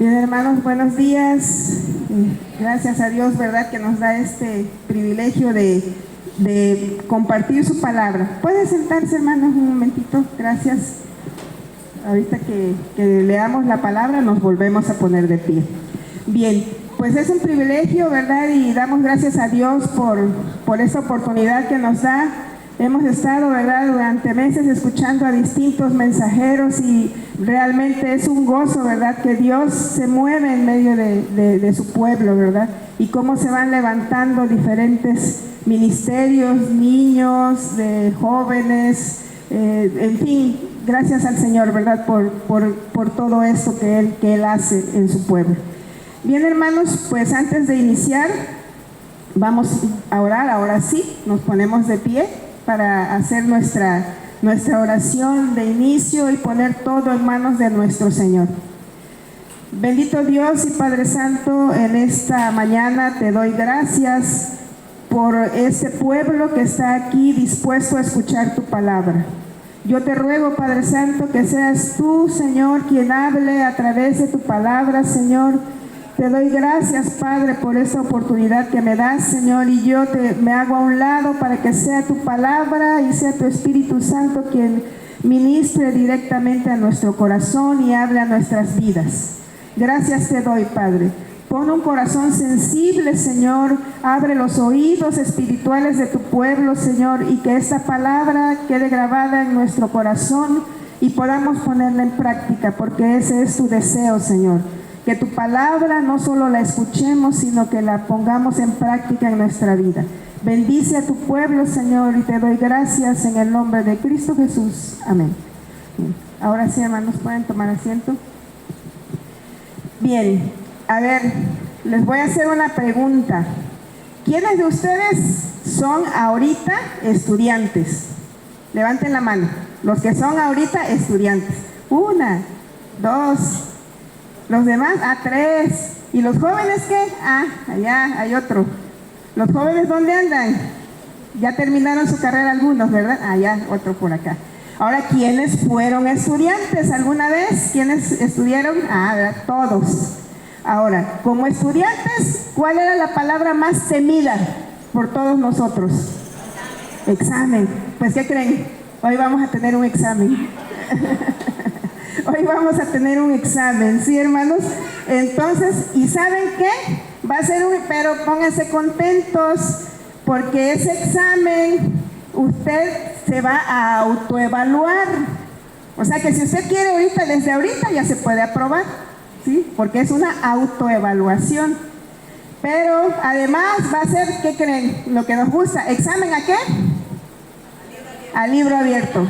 Bien, hermanos, buenos días. Gracias a Dios, ¿verdad?, que nos da este privilegio de compartir su palabra. ¿Puede sentarse, hermanos, un momentito? Gracias. Ahorita que leamos la palabra nos volvemos a poner de pie. Bien, pues es un privilegio, ¿verdad? Y damos gracias a Dios por esta oportunidad que nos da. Hemos estado, ¿verdad?, durante meses escuchando a distintos mensajeros y realmente es un gozo, ¿verdad?, que Dios se mueve en medio de su pueblo, ¿verdad? Y cómo se van levantando diferentes ministerios, niños, de jóvenes, en fin, gracias al Señor, ¿verdad?, por todo esto que Él hace en su pueblo. Bien, hermanos, pues antes de iniciar, vamos a orar. Ahora sí, nos ponemos de pie para hacer nuestra oración de inicio y poner todo en manos de nuestro Señor. Bendito Dios y Padre Santo, en esta mañana te doy gracias por este pueblo que está aquí dispuesto a escuchar tu palabra. Yo te ruego, Padre Santo, que seas tú, Señor, quien hable a través de tu palabra, Señor. Te doy gracias, Padre, por esta oportunidad que me das, Señor, y yo me hago a un lado para que sea tu palabra y sea tu Espíritu Santo quien ministre directamente a nuestro corazón y hable a nuestras vidas. Gracias te doy, Padre. Pon un corazón sensible, Señor. Abre los oídos espirituales de tu pueblo, Señor, y que esta palabra quede grabada en nuestro corazón y podamos ponerla en práctica, porque ese es tu deseo, Señor. Que tu palabra no solo la escuchemos, sino que la pongamos en práctica en nuestra vida. Bendice a tu pueblo, Señor, y te doy gracias en el nombre de Cristo Jesús. Amén. Bien. Ahora sí, hermanos, pueden tomar asiento. Bien, a ver, les voy a hacer una pregunta. ¿Quiénes de ustedes son ahorita estudiantes? Levanten la mano. Los que son ahorita estudiantes. 1, 2... Los demás, 3. ¿Y los jóvenes qué? Allá hay otro. ¿Los jóvenes dónde andan? Ya terminaron su carrera algunos, ¿verdad? Allá, otro por acá. Ahora, ¿quiénes fueron estudiantes alguna vez? ¿Quiénes estudiaron? ¿Verdad? Todos. Ahora, como estudiantes, ¿cuál era la palabra más temida por todos nosotros? Examen. Pues, ¿qué creen? Hoy vamos a tener un examen. Hoy vamos a tener un examen, ¿sí, hermanos? Entonces, ¿y saben qué? Va a ser pero pónganse contentos, porque ese examen usted se va a autoevaluar. O sea que si usted quiere ahorita, desde ahorita ya se puede aprobar, ¿sí? Porque es una autoevaluación. Pero además va a ser, ¿qué creen? Lo que nos gusta. ¿Examen a qué? A libro abierto.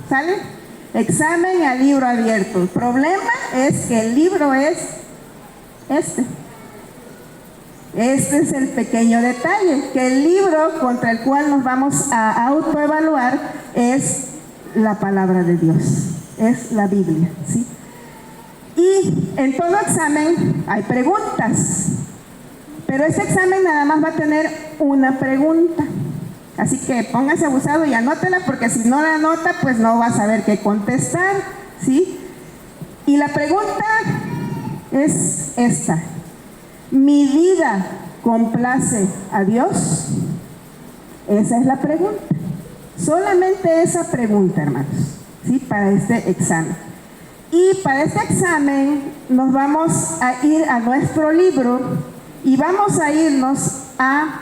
¿Sale? Examen a libro abierto. El problema es que el libro es este. Este es el pequeño detalle, que el libro contra el cual nos vamos a autoevaluar es la palabra de Dios, es la Biblia, ¿sí? Y en todo examen hay preguntas, pero este examen nada más va a tener una pregunta. Así que póngase abusado y anótela, porque si no la anota, pues no va a saber qué contestar, ¿sí? Y la pregunta es esta: ¿mi vida complace a Dios? Esa es la pregunta. Solamente esa pregunta, hermanos, ¿sí? Para este examen. Y para este examen nos vamos a ir a nuestro libro y vamos a irnos a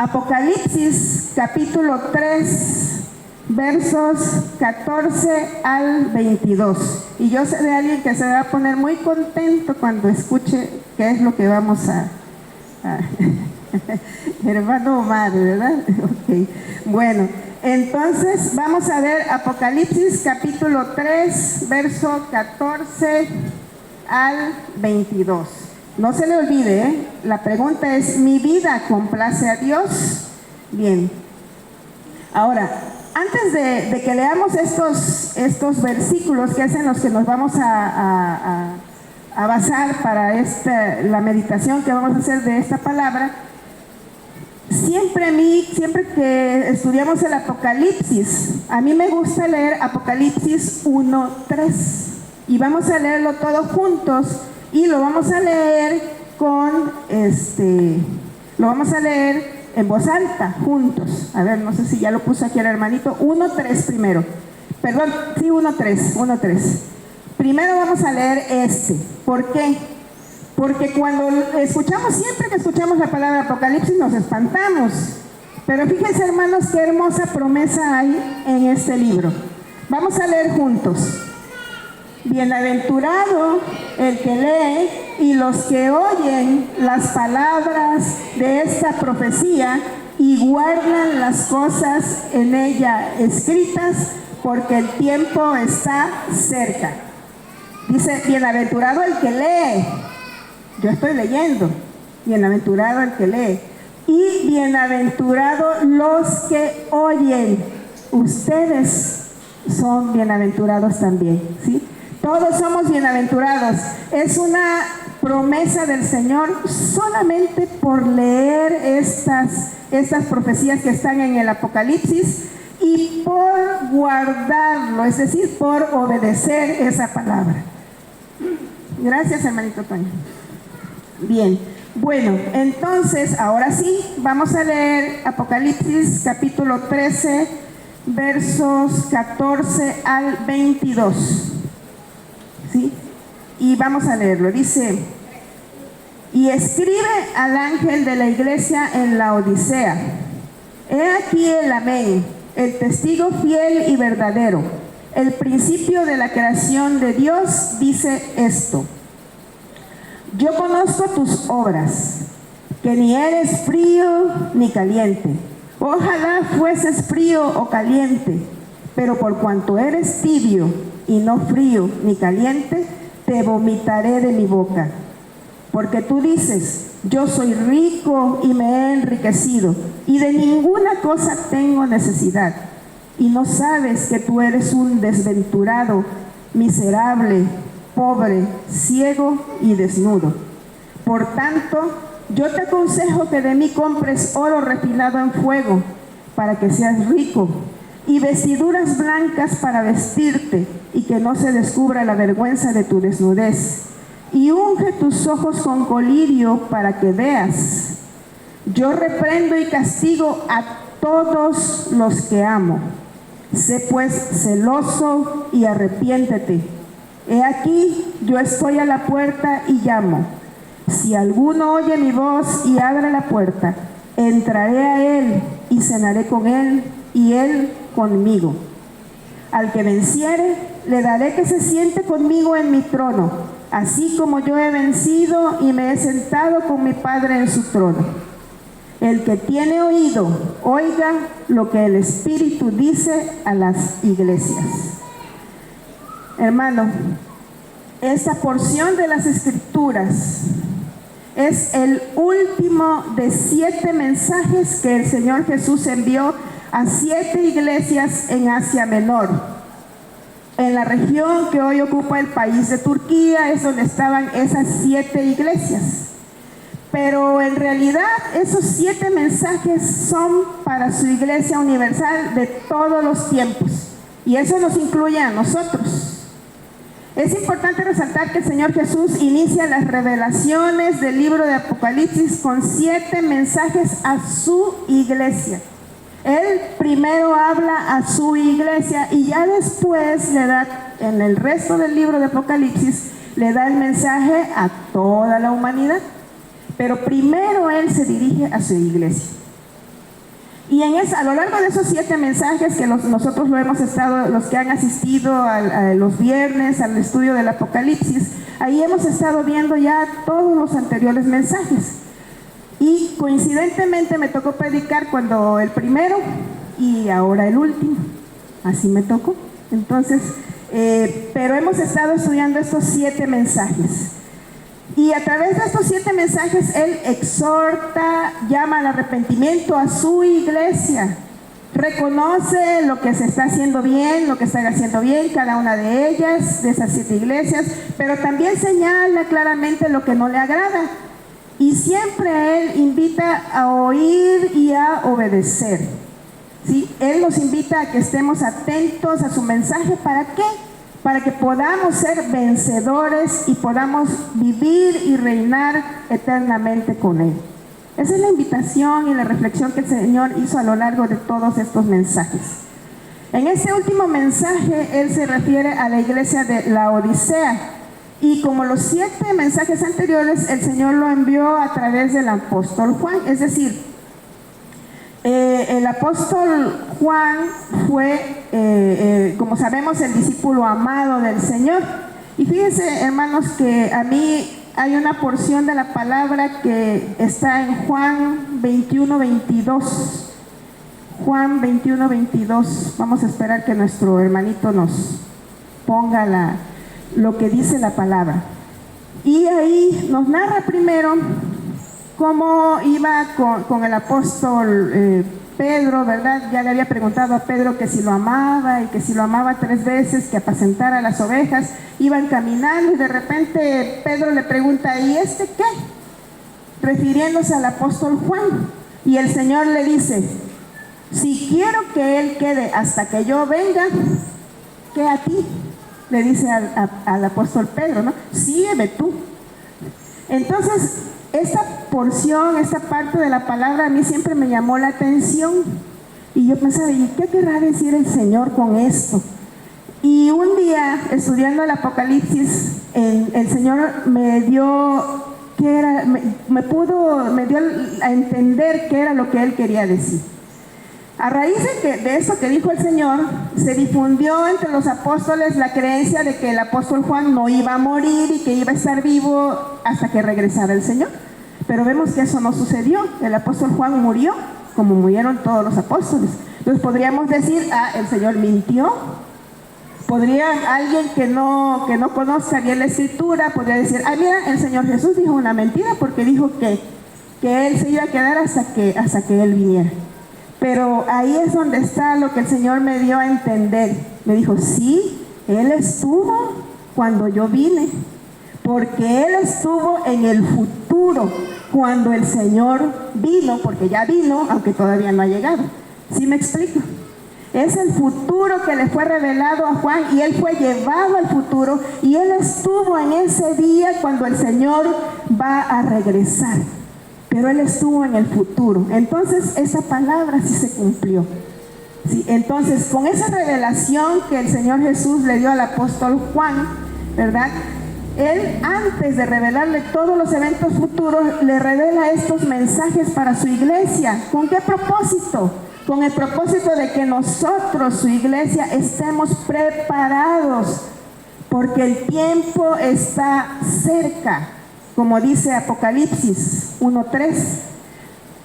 Apocalipsis capítulo 3, versos 14 al 22. Y yo sé de alguien que se va a poner muy contento cuando escuche qué es lo que vamos a hermano Omar, ¿verdad? Okay. Bueno, entonces vamos a ver Apocalipsis capítulo 3, verso 14 al 22. No se le olvide, la pregunta es: ¿mi vida complace a Dios? Bien. Ahora, antes de que leamos estos versículos, que es en los que nos vamos a basar para la meditación que vamos a hacer de esta palabra, siempre que estudiamos el Apocalipsis, a mí me gusta leer Apocalipsis 1:3. Y vamos a leerlo todos juntos y lo vamos a leer lo vamos a leer en voz alta, juntos. A ver, no sé si ya lo puso aquí el hermanito. 1-3 primero. Perdón, sí, 1-3. Primero vamos a leer ¿Por qué? Porque cuando siempre que escuchamos la palabra Apocalipsis nos espantamos. Pero fíjense, hermanos, qué hermosa promesa hay en este libro. Vamos a leer juntos. Bienaventurado el que lee y los que oyen las palabras de esta profecía y guardan las cosas en ella escritas, porque el tiempo está cerca. Dice, bienaventurado el que lee. Yo estoy leyendo. Bienaventurado el que lee. Y bienaventurados los que oyen. Ustedes son bienaventurados también, ¿sí? Todos somos bienaventurados. Es una promesa del Señor solamente por leer estas profecías que están en el Apocalipsis y por guardarlo, es decir, por obedecer esa palabra. Gracias, hermanito Toño. Bien, bueno, entonces, ahora sí, vamos a leer Apocalipsis capítulo 13, versos 14 al 22. ¿Sí? Y vamos a leerlo. Dice: y escribe al ángel de la iglesia en la Odisea: he aquí el amén, el testigo fiel y verdadero, el principio de la creación de Dios, dice esto: yo conozco tus obras, que ni eres frío ni caliente. Ojalá fueses frío o caliente, pero por cuanto eres tibio y no frío ni caliente, te vomitaré de mi boca. Porque tú dices: yo soy rico y me he enriquecido, y de ninguna cosa tengo necesidad. Y no sabes que tú eres un desventurado, miserable, pobre, ciego y desnudo. Por tanto, yo te aconsejo que de mí compres oro refinado en fuego, para que seas rico, y vestiduras blancas para vestirte, y que no se descubra la vergüenza de tu desnudez. Y unge tus ojos con colirio para que veas. Yo reprendo y castigo a todos los que amo. Sé pues celoso y arrepiéntete. He aquí, yo estoy a la puerta y llamo. Si alguno oye mi voz y abre la puerta, entraré a él y cenaré con él y él conmigo. Al que venciere, le daré que se siente conmigo en mi trono, así como yo he vencido y me he sentado con mi Padre en su trono. El que tiene oído, oiga lo que el Espíritu dice a las iglesias. Hermano, esta porción de las Escrituras es el último de 7 mensajes que el Señor Jesús envió a 7 iglesias en Asia Menor. En la región que hoy ocupa el país de Turquía es donde estaban esas 7 iglesias. Pero en realidad esos 7 mensajes son para su iglesia universal de todos los tiempos. Y eso nos incluye a nosotros. Es importante resaltar que el Señor Jesús inicia las revelaciones del libro de Apocalipsis con 7 mensajes a su iglesia. Él primero habla a su iglesia y ya después le da, en el resto del libro de Apocalipsis, le da el mensaje a toda la humanidad. Pero primero Él se dirige a su iglesia. Y a lo largo de esos 7 mensajes que nosotros lo hemos estado, los que han asistido a los viernes al estudio del Apocalipsis, ahí hemos estado viendo ya todos los anteriores mensajes. Y coincidentemente me tocó predicar cuando el primero y ahora el último. Así me tocó. Entonces, pero hemos estado estudiando estos 7 mensajes. Y a través de estos 7 mensajes, Él exhorta, llama al arrepentimiento a su iglesia. Reconoce lo que se está haciendo bien, lo que están haciendo bien cada una de ellas, de esas 7 iglesias, pero también señala claramente lo que no le agrada. Y siempre Él invita a oír y a obedecer. ¿Sí? Él nos invita a que estemos atentos a su mensaje. ¿Para qué? para que podamos ser vencedores y podamos vivir y reinar eternamente con Él. Esa es la invitación y la reflexión que el Señor hizo a lo largo de todos estos mensajes. En este último mensaje, Él se refiere a la iglesia de Laodicea. Y como los 7 mensajes anteriores, el Señor lo envió a través del apóstol Juan. Es decir, el apóstol Juan fue, como sabemos, el discípulo amado del Señor. Y fíjense, hermanos, que a mí hay una porción de la palabra que está en Juan 21:22. Juan 21:22. Vamos a esperar que nuestro hermanito nos ponga lo que dice la palabra. Y ahí nos narra primero cómo iba con el apóstol Pedro, ¿verdad? Ya le había preguntado a Pedro que si lo amaba, y que si lo amaba 3 veces, que apacentara las ovejas. Iban caminando y de repente Pedro le pregunta, ¿y este qué? Refiriéndose al apóstol Juan. Y el Señor le dice, si quiero que él quede hasta que yo venga, ¿qué a ti? Le dice al apóstol Pedro, ¿no? Sígueme tú. Entonces, esta porción, esta parte de la palabra a mí siempre me llamó la atención. Y yo pensaba, ¿y qué querrá decir el Señor con esto? Y un día, estudiando el Apocalipsis, el Señor me dio, me dio a entender qué era lo que Él quería decir. A raíz de eso que dijo el Señor, se difundió entre los apóstoles la creencia de que el apóstol Juan no iba a morir y que iba a estar vivo hasta que regresara el Señor. Pero vemos que eso no sucedió. El apóstol Juan murió, como murieron todos los apóstoles. Entonces podríamos decir, el Señor mintió. Podría alguien que no conozca bien la Escritura, podría decir, mira, el Señor Jesús dijo una mentira porque dijo que Él se iba a quedar hasta que Él viniera. Pero ahí es donde está lo que el Señor me dio a entender. Me dijo, sí, Él estuvo cuando yo vine, porque Él estuvo en el futuro cuando el Señor vino, porque ya vino, aunque todavía no ha llegado. ¿Sí me explico? Es el futuro que le fue revelado a Juan y Él fue llevado al futuro y Él estuvo en ese día cuando el Señor va a regresar. Pero Él estuvo en el futuro. Entonces esa palabra sí se cumplió. ¿Sí? Entonces con esa revelación que el Señor Jesús le dio al apóstol Juan, ¿verdad? Él, antes de revelarle todos los eventos futuros, le revela estos mensajes para su iglesia. ¿Con qué propósito? Con el propósito de que nosotros, su iglesia, estemos preparados, porque el tiempo está cerca. Como dice Apocalipsis 1:3,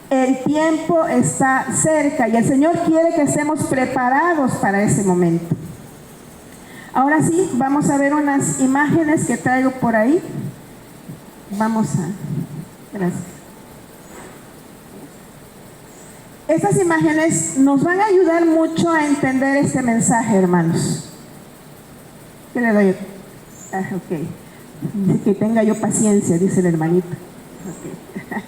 el tiempo está cerca y el Señor quiere que estemos preparados para ese momento. Ahora sí, vamos a ver unas imágenes que traigo por ahí. Gracias. Estas imágenes nos van a ayudar mucho a entender este mensaje, hermanos. ¿Qué le doy? Ok. Dice que tenga yo paciencia, dice el hermanito. Okay.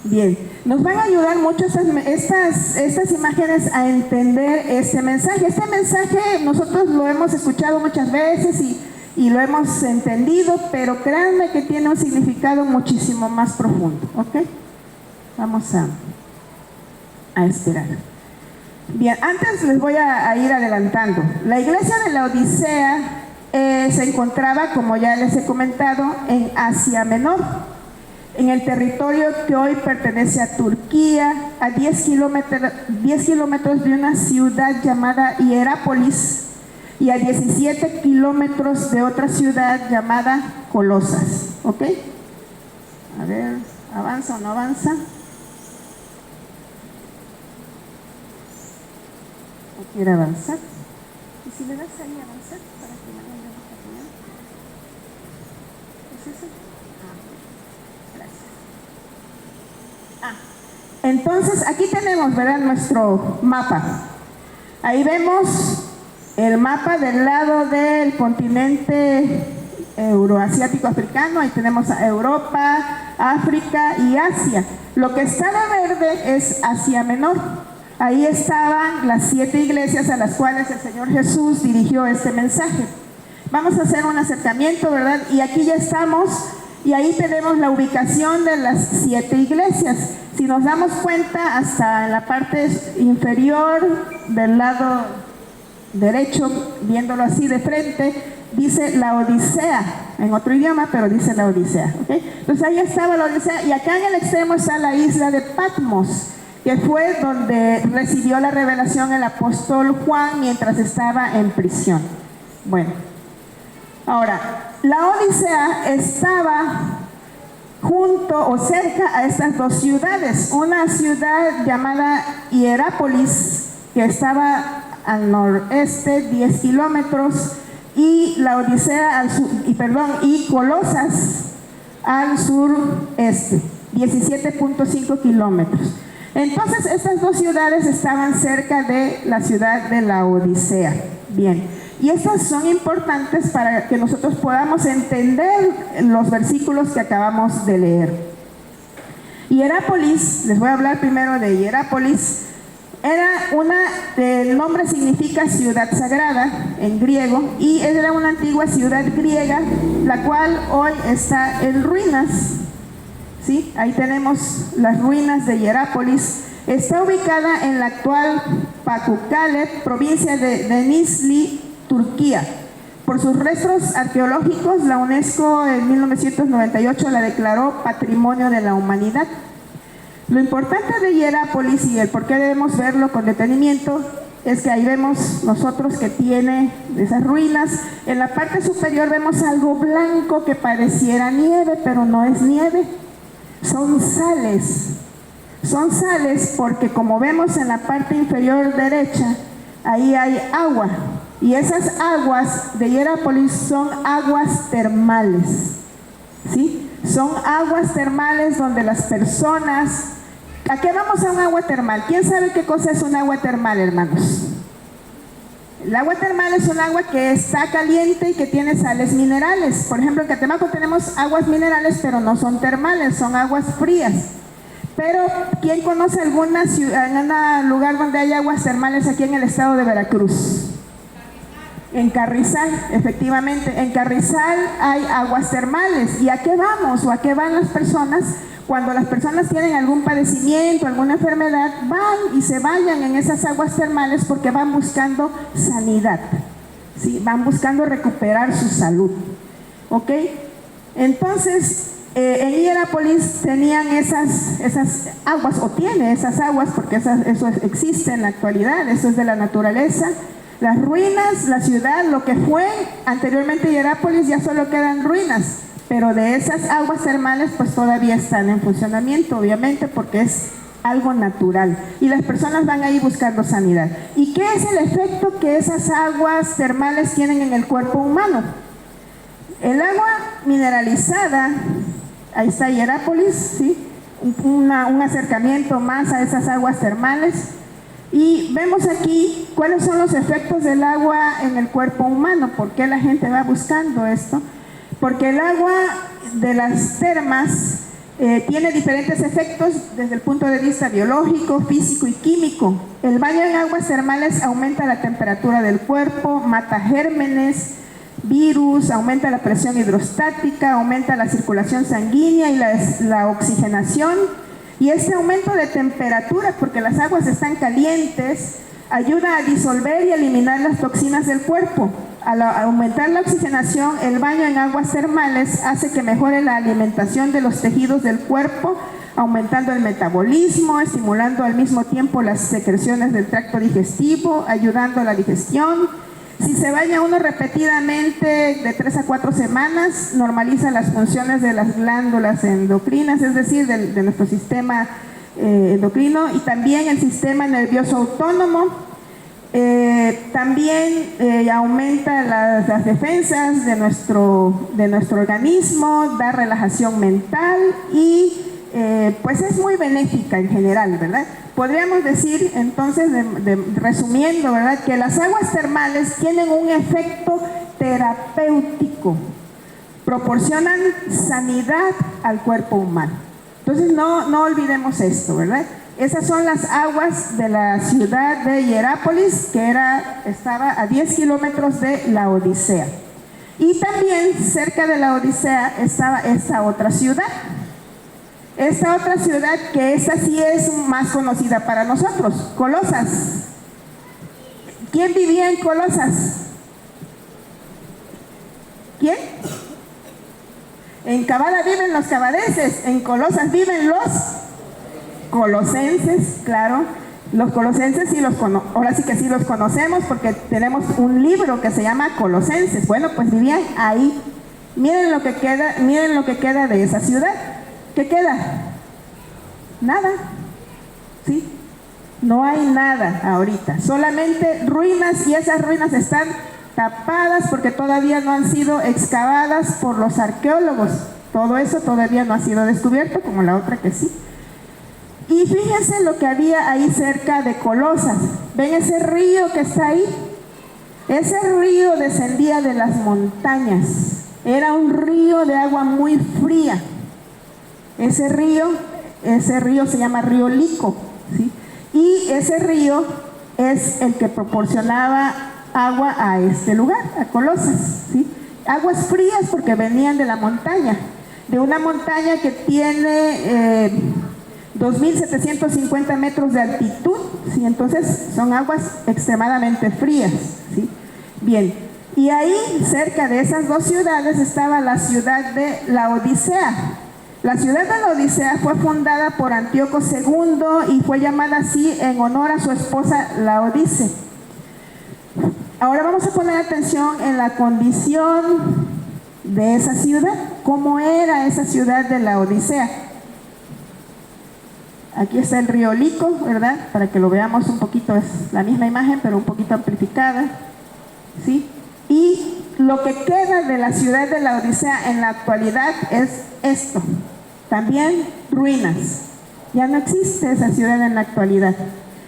Bien, nos van a ayudar mucho estas imágenes a entender este mensaje. Este mensaje nosotros lo hemos escuchado muchas veces y lo hemos entendido, pero créanme que tiene un significado muchísimo más profundo. ¿Ok? Vamos a esperar. Bien, antes les voy a ir adelantando. La iglesia de Laodicea se encontraba, como ya les he comentado, en Asia Menor, en el territorio que hoy pertenece a Turquía, a 10 kilómetros de una ciudad llamada Hierápolis y a 17 kilómetros de otra ciudad llamada Colosas. ¿Ok? A ver, ¿avanza o no avanza? ¿No quiere avanzar? ¿Y si le das ahí avanzar para que me vaya a ¿es eso? Gracias. Entonces aquí tenemos, ¿verdad?, nuestro mapa. Ahí vemos el mapa del lado del continente euroasiático africano. Ahí tenemos a Europa, África y Asia. Lo que está de verde es Asia Menor. Ahí estaban las 7 iglesias a las cuales el Señor Jesús dirigió este mensaje. Vamos a hacer un acercamiento, ¿verdad? Y aquí ya estamos, y ahí tenemos la ubicación de las 7 iglesias. Si nos damos cuenta, hasta en la parte inferior del lado derecho, viéndolo así de frente, dice la Odisea, en otro idioma, pero dice la Odisea, ¿okay? Entonces ahí estaba la Odisea, y acá en el extremo está la isla de Patmos, que fue donde recibió la revelación el apóstol Juan mientras estaba en prisión. Bueno, ahora, la Odisea estaba junto o cerca a estas dos ciudades, una ciudad llamada Hierápolis, que estaba al noreste, 10 kilómetros, y la Odisea al sur, y Colosas al sureste, 17.5 kilómetros. Entonces, estas dos ciudades estaban cerca de la ciudad de la Odisea. Bien, y estas son importantes para que nosotros podamos entender los versículos que acabamos de leer. Hierápolis, les voy a hablar primero de Hierápolis. El nombre significa ciudad sagrada en griego, y era una antigua ciudad griega, la cual hoy está en ruinas. ¿Sí? Ahí tenemos las ruinas de Hierápolis. Está ubicada en la actual Pamukkale, provincia de Denizli, Turquía. Por sus restos arqueológicos, la UNESCO en 1998 la declaró Patrimonio de la Humanidad. Lo importante de Hierápolis y el por qué debemos verlo con detenimiento es que ahí vemos nosotros que tiene esas ruinas. En la parte superior vemos algo blanco que pareciera nieve, pero no es nieve. Son sales. Son sales porque, como vemos en la parte inferior derecha, ahí hay agua. Y esas aguas de Hierápolis son aguas termales. ¿Sí? Son aguas termales donde las personas... ¿A qué vamos a un agua termal? ¿Quién sabe qué cosa es un agua termal, hermanos? El agua termal es un agua que está caliente y que tiene sales minerales. Por ejemplo, en Catemaco tenemos aguas minerales, pero no son termales, son aguas frías. Pero, ¿quién conoce alguna ciudad, algún lugar donde hay aguas termales aquí en el estado de Veracruz? En Carrizal, efectivamente. En Carrizal hay aguas termales. ¿Y a qué vamos o a qué van las personas? Cuando las personas tienen algún padecimiento, alguna enfermedad, van y se bañan en esas aguas termales porque van buscando sanidad, ¿sí? Van buscando recuperar su salud, ¿ok? Entonces, en Hierápolis tenían esas aguas, o tiene esas aguas, porque eso existe en la actualidad, eso es de la naturaleza. Las ruinas, la ciudad, lo que fue anteriormente Hierápolis, ya solo quedan ruinas. Pero de esas aguas termales pues todavía están en funcionamiento, obviamente, porque es algo natural. Y las personas van ahí buscando sanidad. ¿Y qué es el efecto que esas aguas termales tienen en el cuerpo humano? El agua mineralizada, ahí está Hierápolis, ¿sí? Un acercamiento más a esas aguas termales. Y vemos aquí cuáles son los efectos del agua en el cuerpo humano. ¿Por qué la gente va buscando esto? Porque el agua de las termas tiene diferentes efectos desde el punto de vista biológico, físico y químico. El baño en aguas termales aumenta la temperatura del cuerpo, mata gérmenes, virus, aumenta la presión hidrostática, aumenta la circulación sanguínea y la oxigenación. Y este aumento de temperatura, porque las aguas están calientes, ayuda a disolver y eliminar las toxinas del cuerpo. Al aumentar la oxigenación, el baño en aguas termales hace que mejore la alimentación de los tejidos del cuerpo, aumentando el metabolismo, estimulando al mismo tiempo las secreciones del tracto digestivo, ayudando a la digestión. Si se baña uno repetidamente de 3 a 4 semanas, normaliza las funciones de las glándulas endocrinas, es decir, de nuestro sistema endocrino, y también el sistema nervioso autónomo. También aumenta las defensas de nuestro organismo, da relajación mental y pues es muy benéfica en general, ¿verdad? Podríamos decir entonces, resumiendo, ¿verdad?, que las aguas termales tienen un efecto terapéutico, proporcionan sanidad al cuerpo humano. Entonces no olvidemos esto, ¿verdad? Esas son las aguas de la ciudad de Hierápolis, que estaba a 10 kilómetros de la Odisea. Y también cerca de la Odisea estaba esta otra ciudad. Esta otra ciudad, que esta sí es más conocida para nosotros, Colosas. ¿Quién vivía en Colosas? ¿Quién? En Cabada viven los cabadenses, en Colosas viven los colosenses, claro. Los colosenses sí ahora sí que sí los conocemos porque tenemos un libro que se llama Colosenses. Bueno, pues vivían ahí. Miren lo que queda de esa ciudad. ¿Qué queda? Nada. ¿Sí? No hay nada ahorita, solamente ruinas, y esas ruinas están tapadas porque todavía no han sido excavadas por los arqueólogos. Todo eso todavía no ha sido descubierto, como la otra que sí. Y fíjense lo que había ahí cerca de Colosas. ¿Ven ese río que está ahí? Ese río descendía de las montañas. Era un río de agua muy fría. Ese río se llama río Lico, ¿sí? Y ese río es el que proporcionaba agua a este lugar, a Colosas, ¿sí? Aguas frías porque venían de la montaña, de una montaña que tiene 2.750 metros de altitud, ¿sí? Entonces son aguas extremadamente frías, ¿sí? Bien, y ahí cerca de esas dos ciudades estaba la ciudad de Laodicea. La ciudad de Laodicea fue fundada por Antíoco II y fue llamada así en honor a su esposa Laodice. Ahora vamos a poner atención en la condición de esa ciudad. ¿Cómo era esa ciudad de Laodicea? Aquí está el río Lico, ¿verdad? Para que lo veamos un poquito, es la misma imagen, pero un poquito amplificada, ¿sí? Y lo que queda de la ciudad de Laodicea en la actualidad es esto. También ruinas. Ya no existe esa ciudad en la actualidad.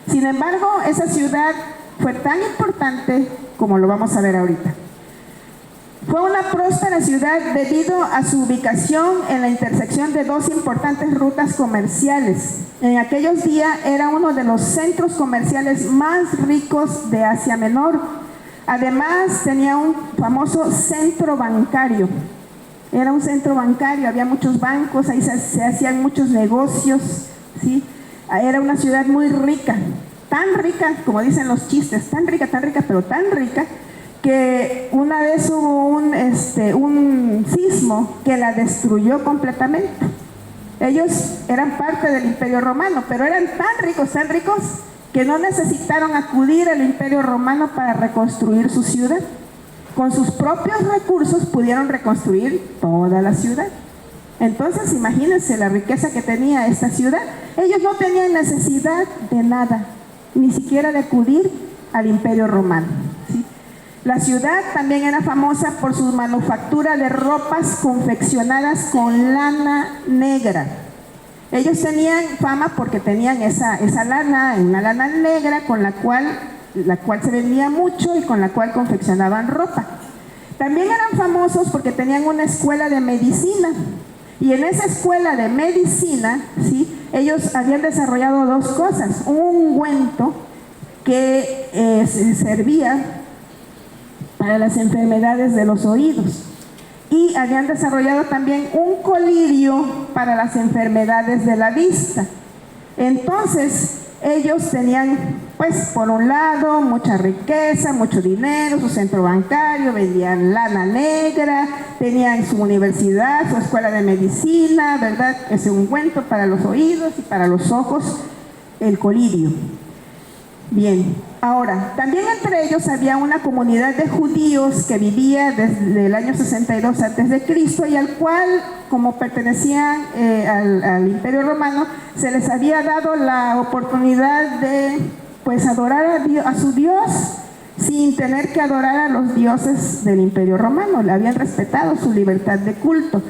Sin embargo, esa ciudad fue tan importante como lo vamos a ver ahorita. Fue una próspera ciudad debido a su ubicación en la intersección de dos importantes rutas comerciales. En aquellos días era uno de los centros comerciales más ricos de Asia Menor. Además, tenía un famoso centro bancario. Era un centro bancario, había muchos bancos, ahí se hacían muchos negocios, ¿sí? Era una ciudad muy rica, tan rica, como dicen los chistes, tan rica, pero tan rica, que una vez hubo un sismo que la destruyó completamente. Ellos eran parte del Imperio Romano, pero eran tan ricos, que no necesitaron acudir al Imperio Romano para reconstruir su ciudad. Con sus propios recursos pudieron reconstruir toda la ciudad. Entonces, imagínense la riqueza que tenía esta ciudad. Ellos no tenían necesidad de nada, ni siquiera de acudir al Imperio Romano, ¿sí? La ciudad también era famosa por su manufactura de ropas confeccionadas con lana negra. Ellos tenían fama porque tenían esa lana, una lana negra con la cual se vendía mucho y con la cual confeccionaban ropa. También eran famosos porque tenían una escuela de medicina, y en esa escuela de medicina, ¿sí?, ellos habían desarrollado dos cosas: un ungüento que se servía para las enfermedades de los oídos, y habían desarrollado también un colirio para las enfermedades de la vista. Entonces, ellos tenían, pues, por un lado, mucha riqueza, mucho dinero, su centro bancario, vendían lana negra, tenían su universidad, su escuela de medicina, ¿verdad?, ese ungüento para los oídos, y para los ojos, el colirio. Bien, ahora, también entre ellos había una comunidad de judíos que vivía desde el año 62 a.C. y al cual, como pertenecían al Imperio Romano, se les había dado la oportunidad de, pues, adorar a su Dios sin tener que adorar a los dioses del Imperio Romano. Le habían respetado su libertad de culto.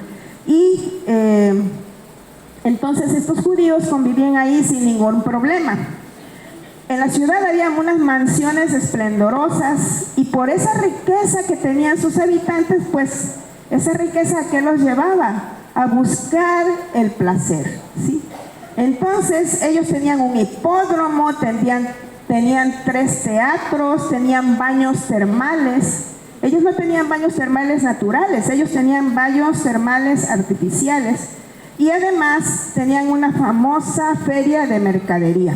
Y entonces estos judíos convivían ahí sin ningún problema. En la ciudad había unas mansiones esplendorosas, y por esa riqueza que tenían sus habitantes, pues esa riqueza que los llevaba a buscar el placer, ¿sí? Entonces ellos tenían un hipódromo, tenían 3 teatros, tenían baños termales. Ellos no tenían baños termales naturales, ellos tenían baños termales artificiales y además tenían una famosa feria de mercadería.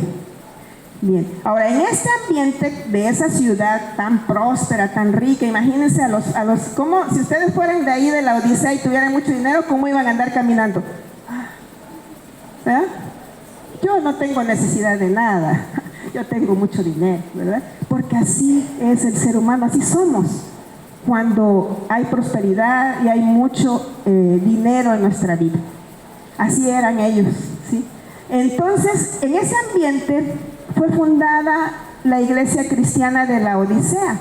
Bien, ahora en este ambiente de esa ciudad tan próspera, tan rica, imagínense como si ustedes fueran de ahí de la Odisea y tuvieran mucho dinero, ¿cómo iban a andar caminando? ¿Verdad? Yo no tengo necesidad de nada, yo tengo mucho dinero, ¿verdad? Porque así es el ser humano, así somos. Cuando hay prosperidad y hay mucho dinero en nuestra vida. Así eran ellos, ¿sí? Entonces, en ese ambiente fue fundada la iglesia cristiana de la Odisea.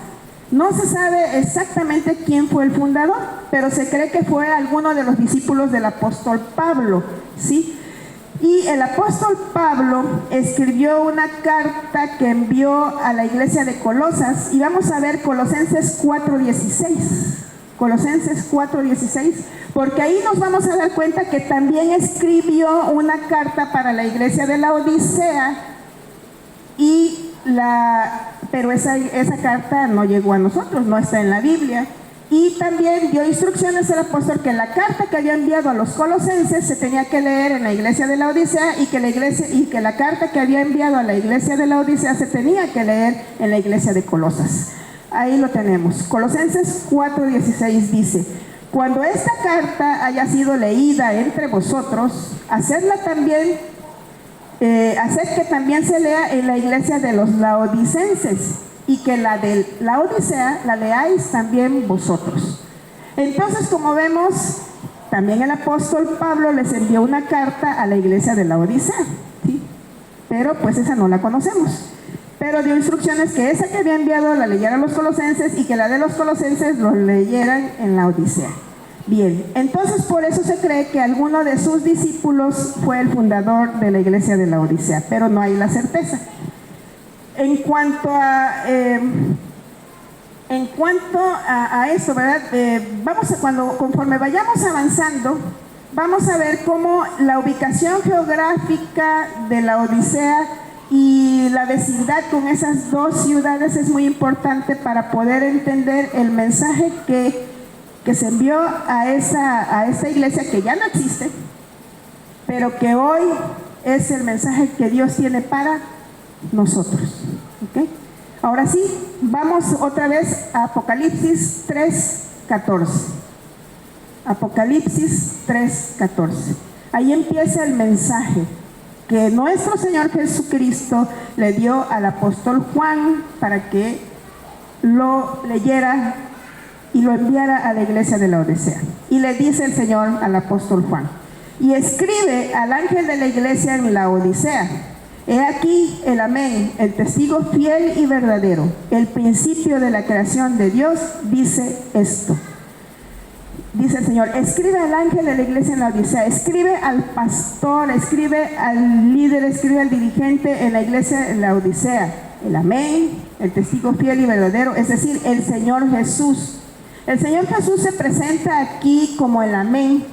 No se sabe exactamente quién fue el fundador, pero se cree que fue alguno de los discípulos del apóstol Pablo, ¿sí? Y el apóstol Pablo escribió una carta que envió a la iglesia de Colosas, y vamos a ver Colosenses 4:16. Colosenses 4:16, porque ahí nos vamos a dar cuenta que también escribió una carta para la iglesia de la Odisea, pero esa carta no llegó a nosotros, no está en la Biblia. Y también dio instrucciones al apóstol que la carta que había enviado a los colosenses se tenía que leer en la iglesia de la Odisea, y que la carta que había enviado a la iglesia de la Odisea se tenía que leer en la iglesia de Colosas. Ahí lo tenemos. Colosenses 4:16 dice: cuando esta carta haya sido leída entre vosotros, haced que también se lea en la iglesia de los laodicenses, y que la de la Odisea la leáis también vosotros. Entonces, como vemos, también el apóstol Pablo les envió una carta a la iglesia de la Odisea, ¿sí? Pero pues esa no la conocemos. Pero dio instrucciones que esa que había enviado la leyeran los colosenses, y que la de los colosenses lo leyeran en la Odisea. Bien, entonces por eso se cree que alguno de sus discípulos fue el fundador de la iglesia de la Odisea, pero no hay la certeza. En cuanto a esto, ¿verdad? Conforme vayamos avanzando, vamos a ver cómo la ubicación geográfica de la Odisea y la vecindad con esas dos ciudades es muy importante para poder entender el mensaje que se envió a esta iglesia que ya no existe, pero que hoy es el mensaje que Dios tiene para nosotros. ¿Okay? Ahora sí, vamos otra vez a Apocalipsis 3:14. Apocalipsis 3:14. Ahí empieza el mensaje que nuestro Señor Jesucristo le dio al apóstol Juan para que lo leyera y lo enviara a la iglesia de la Odisea. Y le dice el Señor al apóstol Juan: y escribe al ángel de la iglesia en la Odisea: he aquí el Amén, el testigo fiel y verdadero, el principio de la creación de Dios, dice esto. Dice el Señor: escribe al ángel de la iglesia en la Odisea, escribe al pastor, escribe al líder, escribe al dirigente en la iglesia en la Odisea: el Amén, el testigo fiel y verdadero, es decir, el Señor Jesús. El Señor Jesús se presenta aquí como el Amén,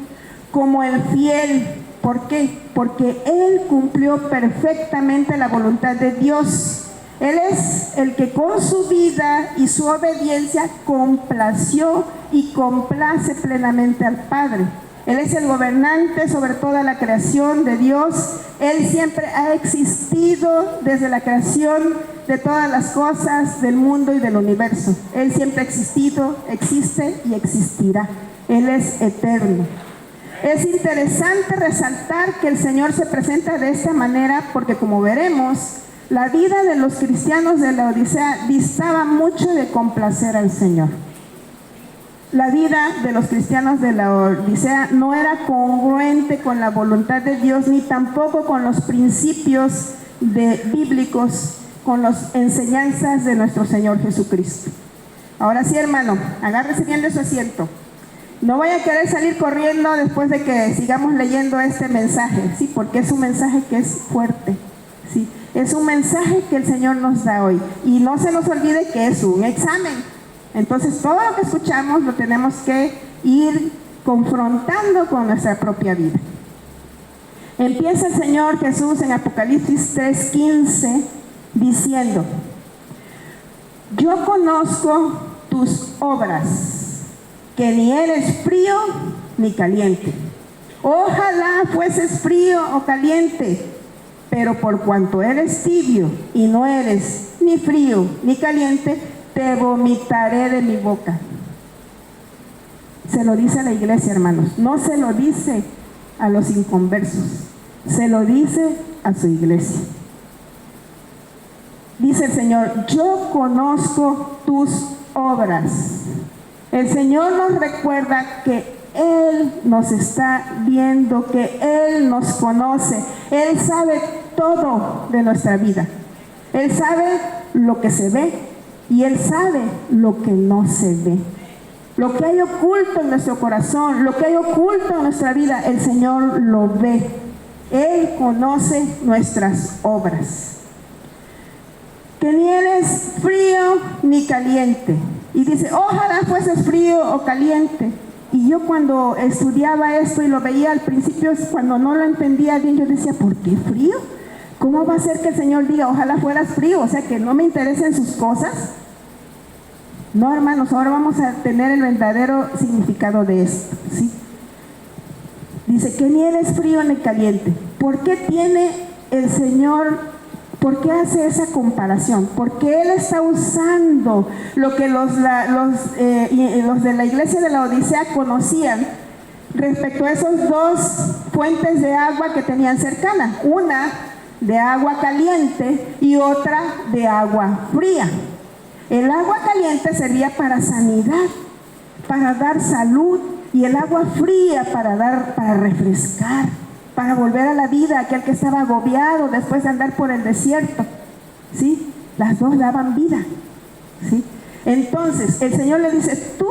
como el fiel. ¿Por qué? Porque Él cumplió perfectamente la voluntad de Dios. Él es el que con su vida y su obediencia complació y complace plenamente al Padre. Él es el gobernante sobre toda la creación de Dios. Él siempre ha existido desde la creación de todas las cosas del mundo y del universo. Él siempre ha existido, existe y existirá. Él es eterno. Es interesante resaltar que el Señor se presenta de esta manera porque, como veremos, la vida de los cristianos de la Odisea distaba mucho de complacer al Señor. La vida de los cristianos de la Odisea no era congruente con la voluntad de Dios, ni tampoco con los principios bíblicos, con las enseñanzas de nuestro Señor Jesucristo. Ahora sí, hermano, agárrese bien de su asiento. No voy a querer salir corriendo después de que sigamos leyendo este mensaje, ¿sí? Porque es un mensaje que es fuerte, ¿sí? Es un mensaje que el Señor nos da hoy. Y no se nos olvide que es un examen. Entonces, todo lo que escuchamos lo tenemos que ir confrontando con nuestra propia vida. Empieza el Señor Jesús en Apocalipsis 3:15 diciendo: yo conozco tus obras, que ni eres frío ni caliente. Ojalá fueses frío o caliente, pero por cuanto eres tibio y no eres ni frío ni caliente, te vomitaré de mi boca. Se lo dice a la iglesia, hermanos, no se lo dice a los inconversos, se lo dice a su iglesia. Dice el Señor, yo conozco tus obras. El Señor nos recuerda que Él nos está viendo, que Él nos conoce. Él sabe todo de nuestra vida. Él sabe lo que se ve y Él sabe lo que no se ve. Lo que hay oculto en nuestro corazón, lo que hay oculto en nuestra vida, el Señor lo ve. Él conoce nuestras obras. Que ni eres frío ni caliente. Y dice, ojalá fueses frío o caliente. Y yo cuando estudiaba esto y lo veía al principio, cuando no lo entendía bien, yo decía, ¿por qué frío? ¿Cómo va a ser que el Señor diga, ojalá fueras frío? O sea, que no me interesen sus cosas. No, hermanos, ahora vamos a tener el verdadero significado de esto, ¿sí? Dice que ni eres frío ni caliente. ¿Por qué tiene el Señor, por qué hace esa comparación? Porque Él está usando lo que los de la iglesia de la Odisea conocían respecto a esos dos fuentes de agua que tenían cercana. Una de agua caliente y otra de agua fría. El agua caliente servía para sanidad, para dar salud, y el agua fría para refrescar, para volver a la vida, aquel que estaba agobiado después de andar por el desierto, ¿sí? Las dos daban vida, ¿sí? Entonces, el Señor le dice, tú,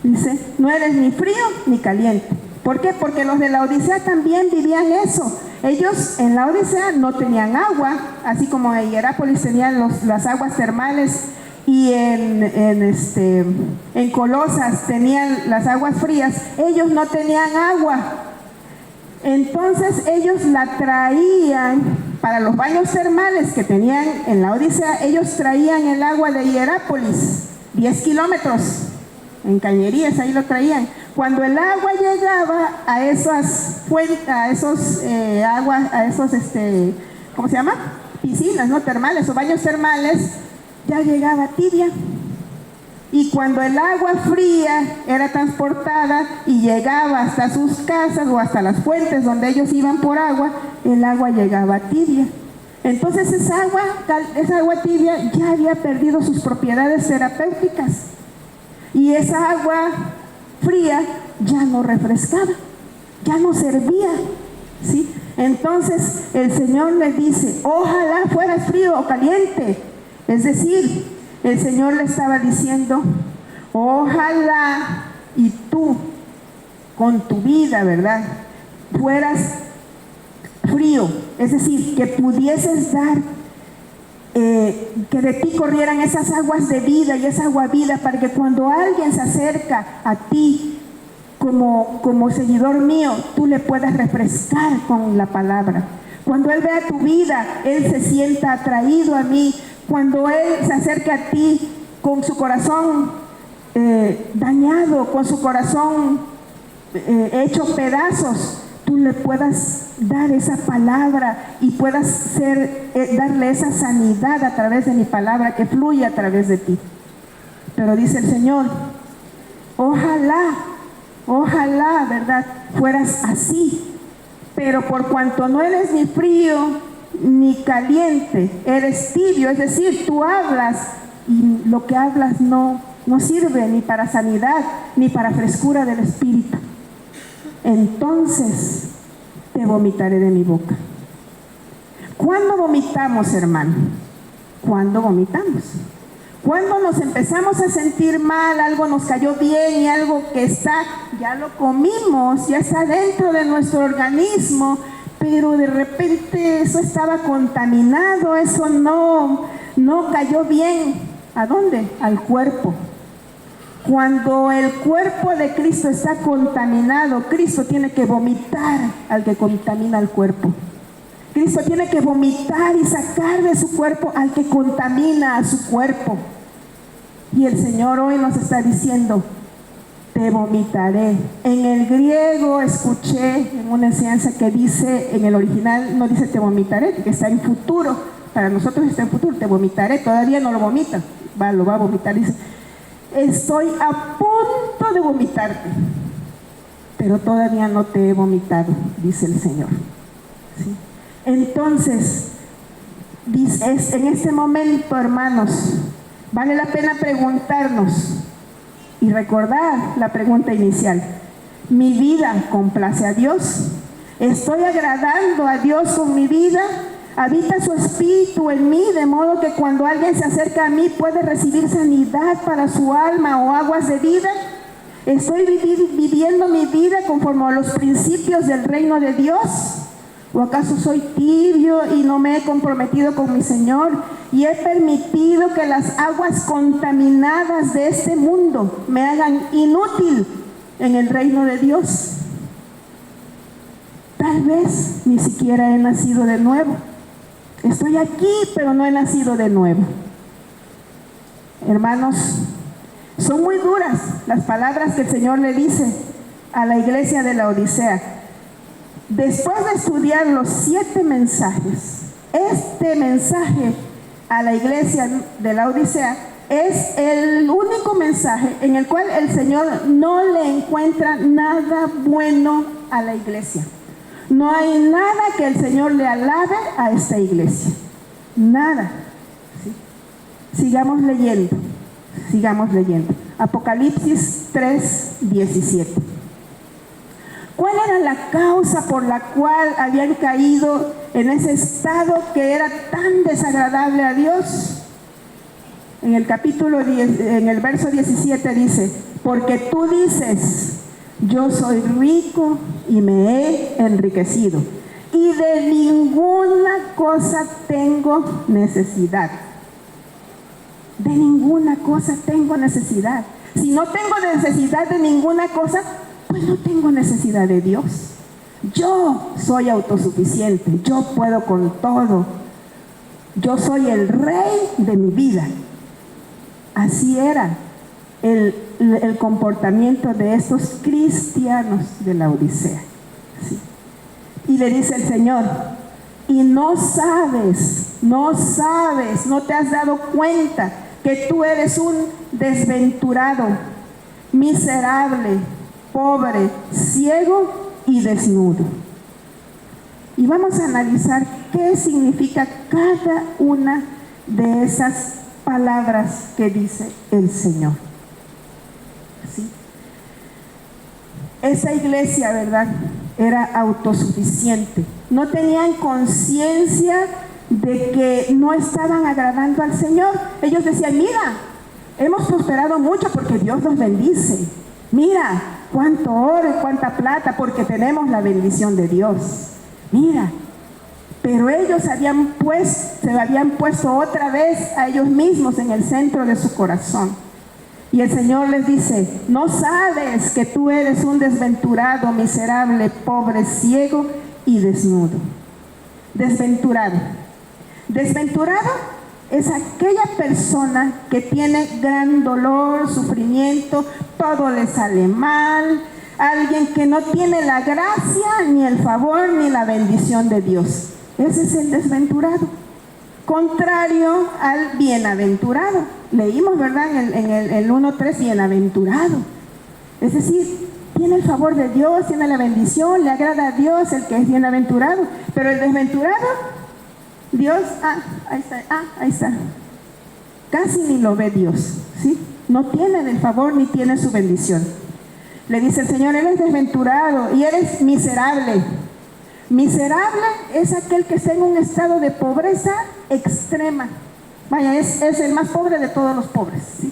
dice, no eres ni frío ni caliente. ¿Por qué? Porque los de la Odisea también vivían eso. Ellos en la Odisea no tenían agua, así como en Hierápolis tenían las aguas termales y en Colosas tenían las aguas frías. Ellos no tenían agua. Entonces ellos la traían para los baños termales que tenían en la Odisea. Ellos traían el agua de Hierápolis, 10 kilómetros, en cañerías, ahí lo traían. Cuando el agua llegaba a esas fuentes, a esos ¿cómo se llama? Piscinas, ¿no? Termales o baños termales, ya llegaba tibia. Y cuando el agua fría era transportada y llegaba hasta sus casas o hasta las fuentes donde ellos iban por agua, el agua llegaba tibia. Entonces esa agua tibia ya había perdido sus propiedades terapéuticas. Y esa agua fría ya no refrescaba, ya no servía, ¿sí? Entonces el Señor le dice, ojalá fueras frío o caliente. Es decir, el Señor le estaba diciendo, ojalá y tú con tu vida, ¿verdad?, fueras frío, es decir, que pudieses dar, que de ti corrieran esas aguas de vida y esa agua vida, para que cuando alguien se acerca a ti como seguidor mío, tú le puedas refrescar con la palabra. Cuando Él vea tu vida, Él se sienta atraído a mí. Cuando Él se acerque a ti con su corazón dañado, con su corazón hecho pedazos, tú le puedas dar esa palabra y puedas darle esa sanidad a través de mi palabra que fluye a través de ti. Pero dice el Señor, ojalá, ¿verdad?, fueras así. Pero por cuanto no eres ni frío ni caliente, eres tibio, es decir, tú hablas y lo que hablas no sirve ni para sanidad ni para frescura del espíritu. Entonces te vomitaré de mi boca. ¿Cuándo vomitamos, hermano? ¿Cuándo vomitamos? Cuando nos empezamos a sentir mal, algo nos cayó bien y algo que ya lo comimos, ya está dentro de nuestro organismo, pero de repente eso estaba contaminado, eso no cayó bien. ¿A dónde? Al cuerpo. Cuando el cuerpo de Cristo está contaminado, Cristo tiene que vomitar al que contamina el cuerpo. Cristo tiene que vomitar y sacar de su cuerpo al que contamina a su cuerpo. Y el Señor hoy nos está diciendo, te vomitaré. En el griego escuché en una enseñanza que dice, en el original no dice te vomitaré, que está en futuro. Para nosotros está en futuro, te vomitaré. Todavía no lo vomita, lo va a vomitar. Dice, estoy a punto de vomitarte, pero todavía no te he vomitado, dice el Señor. ¿Sí? Entonces, en este momento, hermanos, vale la pena preguntarnos y recordar la pregunta inicial. ¿Mi vida complace a Dios? ¿Estoy agradando a Dios con mi vida? ¿Habita su espíritu en mí, de modo que cuando alguien se acerca a mí puede recibir sanidad para su alma o aguas de vida? ¿Estoy viviendo mi vida conforme a los principios del reino de Dios? ¿O acaso soy tibio y no me he comprometido con mi Señor y he permitido que las aguas contaminadas de este mundo me hagan inútil en el reino de Dios? Tal vez ni siquiera he nacido de nuevo. Estoy aquí, pero no he nacido de nuevo. Hermanos, son muy duras las palabras que el Señor le dice a la iglesia de la Odisea. Después de estudiar los 7 mensajes, este mensaje a la iglesia de la Odisea es el único mensaje en el cual el Señor no le encuentra nada bueno a la iglesia. No hay nada que el Señor le alabe a esta iglesia. Nada. ¿Sí? Sigamos leyendo. Apocalipsis 3:17. ¿Cuál era la causa por la cual habían caído en ese estado que era tan desagradable a Dios? En el capítulo 10, en el verso 17 dice, porque tú dices, yo soy rico y me he enriquecido, y de ninguna cosa tengo necesidad. De ninguna cosa tengo necesidad. Si no tengo necesidad de ninguna cosa, pues no tengo necesidad de Dios. Yo soy autosuficiente, yo puedo con todo. Yo soy el rey de mi vida. Así era el comportamiento de estos cristianos de la Odisea. ¿Sí? Y le dice el Señor, y no te has dado cuenta que tú eres un desventurado, miserable, pobre, ciego y desnudo. Y vamos a analizar qué significa cada una de esas palabras que dice el Señor. ¿Sí? Esa iglesia, ¿verdad?, era autosuficiente. No tenían conciencia de que no estaban agradando al Señor. Ellos decían, mira, hemos prosperado mucho porque Dios nos bendice. Mira, cuánto oro y cuánta plata porque tenemos la bendición de Dios. Mira, pero ellos se habían puesto otra vez a ellos mismos en el centro de su corazón. Y el Señor les dice, ¿no sabes que tú eres un desventurado, miserable, pobre, ciego y desnudo? Desventurado. Desventurado es aquella persona que tiene gran dolor, sufrimiento, todo le sale mal, alguien que no tiene la gracia, ni el favor, ni la bendición de Dios. Ese es el desventurado. Contrario al bienaventurado. Leímos, ¿verdad?, en el 1:3, bienaventurado. Es decir, tiene el favor de Dios, tiene la bendición, le agrada a Dios el que es bienaventurado. Pero el desventurado, Dios, ahí está. Casi ni lo ve Dios, ¿sí? No tiene el favor ni tiene su bendición. Le dice el Señor, eres desventurado y eres miserable. Miserable es aquel que está en un estado de pobreza extrema. Vaya, es el más pobre de todos los pobres, ¿sí?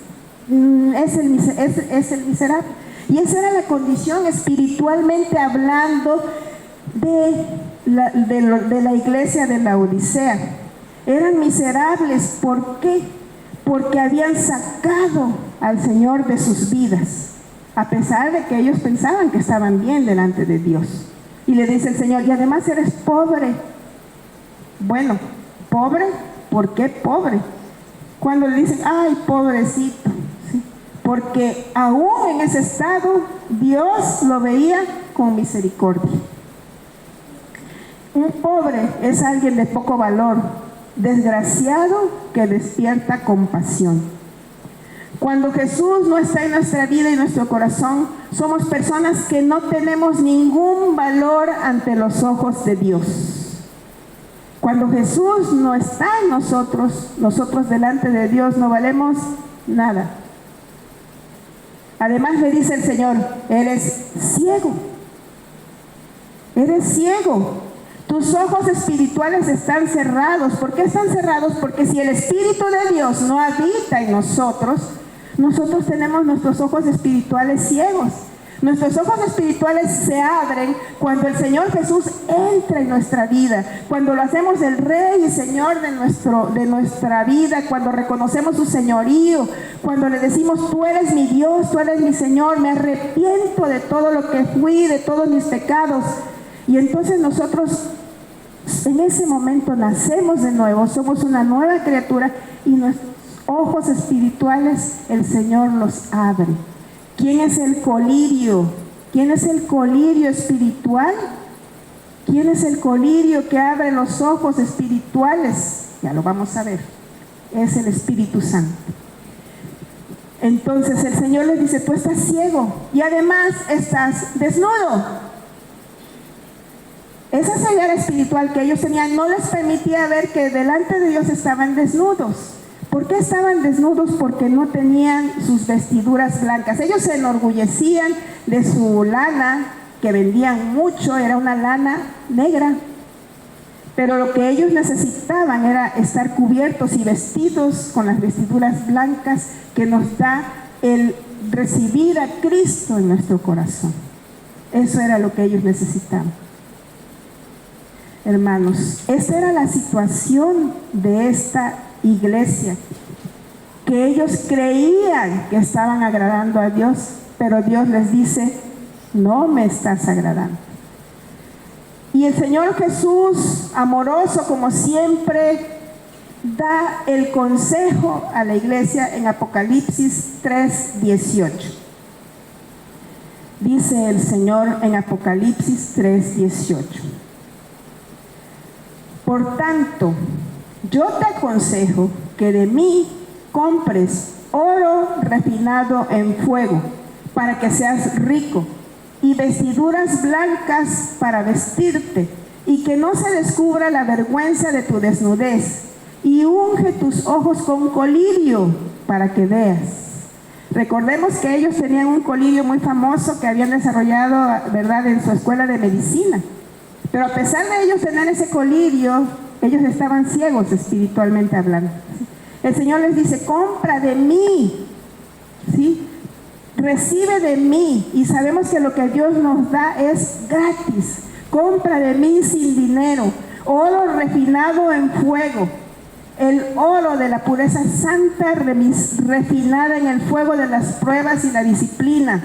Es el miserable. Y esa era la condición espiritualmente hablando de la iglesia de la Odisea. Eran miserables, ¿por qué? Porque habían sacado al Señor de sus vidas, a pesar de que ellos pensaban que estaban bien delante de Dios. Y le dice el Señor, y además eres pobre. Bueno, pobre, ¿por qué pobre? Cuando le dicen, ay, pobrecito, porque aún en ese estado Dios lo veía con misericordia. Un pobre es alguien de poco valor, desgraciado que despierta compasión. Cuando Jesús no está en nuestra vida y nuestro corazón, somos personas que no tenemos ningún valor ante los ojos de Dios. Cuando Jesús no está en nosotros, nosotros delante de Dios no valemos nada. Además le dice el Señor, eres ciego. Eres ciego. Tus ojos espirituales están cerrados. ¿Por qué están cerrados? Porque si el Espíritu de Dios no habita en nosotros, nosotros tenemos nuestros ojos espirituales ciegos. Nuestros ojos espirituales se abren cuando el Señor Jesús entra en nuestra vida, cuando lo hacemos el Rey y Señor de nuestra vida, cuando reconocemos su señorío, cuando le decimos, tú eres mi Dios, tú eres mi Señor, me arrepiento de todo lo que fui, de todos mis pecados. Y entonces nosotros en ese momento nacemos de nuevo, somos una nueva criatura y nuestros ojos espirituales el Señor los abre. ¿Quién es el colirio? ¿Quién es el colirio espiritual? ¿Quién es el colirio que abre los ojos espirituales? Ya lo vamos a ver. Es el Espíritu Santo. Entonces el Señor les dice, tú estás ciego y además estás desnudo. Esa ceguera espiritual que ellos tenían no les permitía ver que delante de Dios estaban desnudos. ¿Por qué estaban desnudos? Porque no tenían sus vestiduras blancas. Ellos se enorgullecían de su lana, que vendían mucho, era una lana negra. Pero lo que ellos necesitaban era estar cubiertos y vestidos con las vestiduras blancas que nos da el recibir a Cristo en nuestro corazón. Eso era lo que ellos necesitaban. Hermanos, esa era la situación de esta iglesia, que ellos creían que estaban agradando a Dios, pero Dios les dice, no me estás agradando. Y el Señor Jesús, amoroso como siempre, da el consejo a la iglesia en Apocalipsis 3:18. Dice el Señor en Apocalipsis 3:18. Por tanto, yo te aconsejo que de mí compres oro refinado en fuego para que seas rico y vestiduras blancas para vestirte y que no se descubra la vergüenza de tu desnudez y unge tus ojos con colirio para que veas. Recordemos que ellos tenían un colirio muy famoso que habían desarrollado, ¿verdad?, en su escuela de medicina. Pero a pesar de ellos tener ese colirio, ellos estaban ciegos espiritualmente hablando. El Señor les dice, compra de mí, ¿sí? Recibe de mí. Y sabemos que lo que Dios nos da es gratis. Compra de mí sin dinero. Oro refinado en fuego. El oro de la pureza santa refinada en el fuego de las pruebas y la disciplina.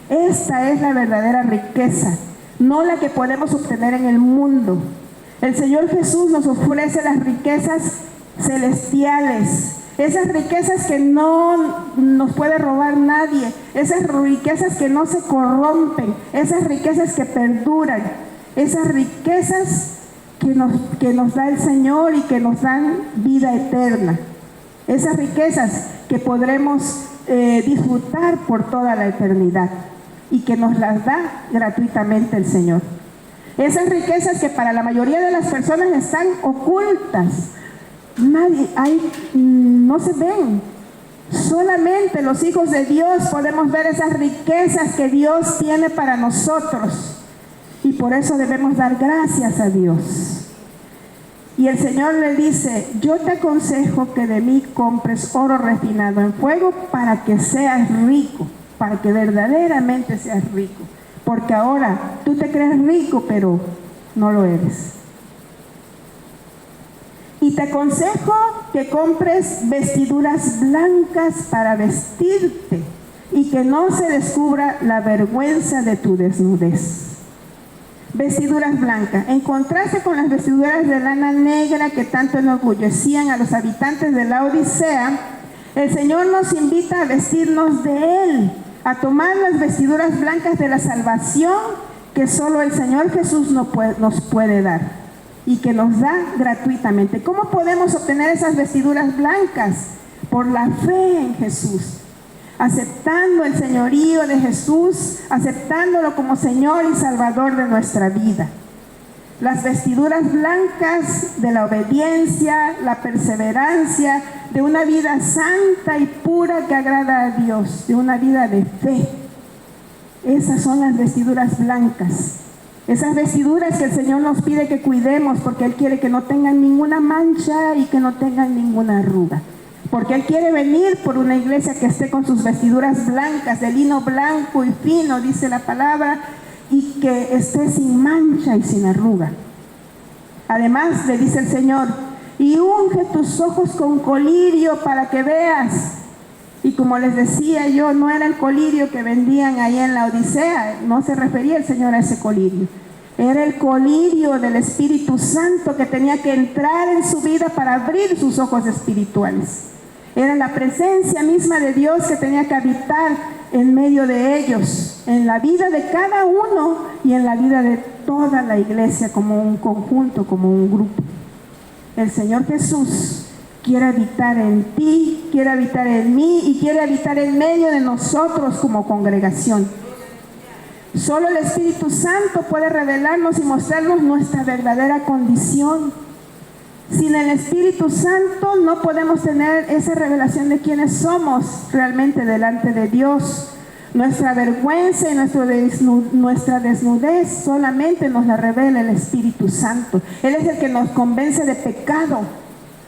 Esta es la verdadera riqueza, no la que podemos obtener en el mundo. El Señor Jesús nos ofrece las riquezas celestiales, esas riquezas que no nos puede robar nadie, esas riquezas que no se corrompen, esas riquezas que perduran, esas riquezas que nos da el Señor y que nos dan vida eterna, esas riquezas que podremos disfrutar por toda la eternidad y que nos las da gratuitamente el Señor. Esas riquezas que para la mayoría de las personas están ocultas, no se ven. Solamente los hijos de Dios podemos ver esas riquezas que Dios tiene para nosotros. Y por eso debemos dar gracias a Dios. Y el Señor le dice, yo te aconsejo que de mí compres oro refinado en fuego para que seas rico, para que verdaderamente seas rico. Porque ahora tú te crees rico, pero no lo eres. Y te aconsejo que compres vestiduras blancas para vestirte y que no se descubra la vergüenza de tu desnudez. Vestiduras blancas, en contraste con las vestiduras de lana negra que tanto enorgullecían a los habitantes de la Odisea, El Señor nos invita a vestirnos de Él, a tomar las vestiduras blancas de la salvación que solo el Señor Jesús nos puede dar y que nos da gratuitamente. ¿Cómo podemos obtener esas vestiduras blancas? Por la fe en Jesús, aceptando el señorío de Jesús, aceptándolo como Señor y Salvador de nuestra vida. Las vestiduras blancas de la obediencia, la perseverancia, de una vida santa y pura que agrada a Dios, de una vida de fe. Esas son las vestiduras blancas. Esas vestiduras que el Señor nos pide que cuidemos, porque Él quiere que no tengan ninguna mancha y que no tengan ninguna arruga. Porque Él quiere venir por una iglesia que esté con sus vestiduras blancas, de lino blanco y fino, dice la palabra, y que esté sin mancha y sin arruga. Además, le dice el Señor, y unge tus ojos con colirio para que veas. Y como les decía yo, no era el colirio que vendían ahí en la Odisea, no se refería el Señor a ese colirio. Era el colirio del Espíritu Santo que tenía que entrar en su vida para abrir sus ojos espirituales. Era la presencia misma de Dios que tenía que habitar en medio de ellos, en la vida de cada uno y en la vida de toda la iglesia como un conjunto, como un grupo. El Señor Jesús quiere habitar en ti, quiere habitar en mí y quiere habitar en medio de nosotros como congregación. Solo el Espíritu Santo puede revelarnos y mostrarnos nuestra verdadera condición. Sin el Espíritu Santo no podemos tener esa revelación de quiénes somos realmente delante de Dios. Nuestra vergüenza y nuestra desnudez solamente nos la revela el Espíritu Santo. Él es el que nos convence de pecado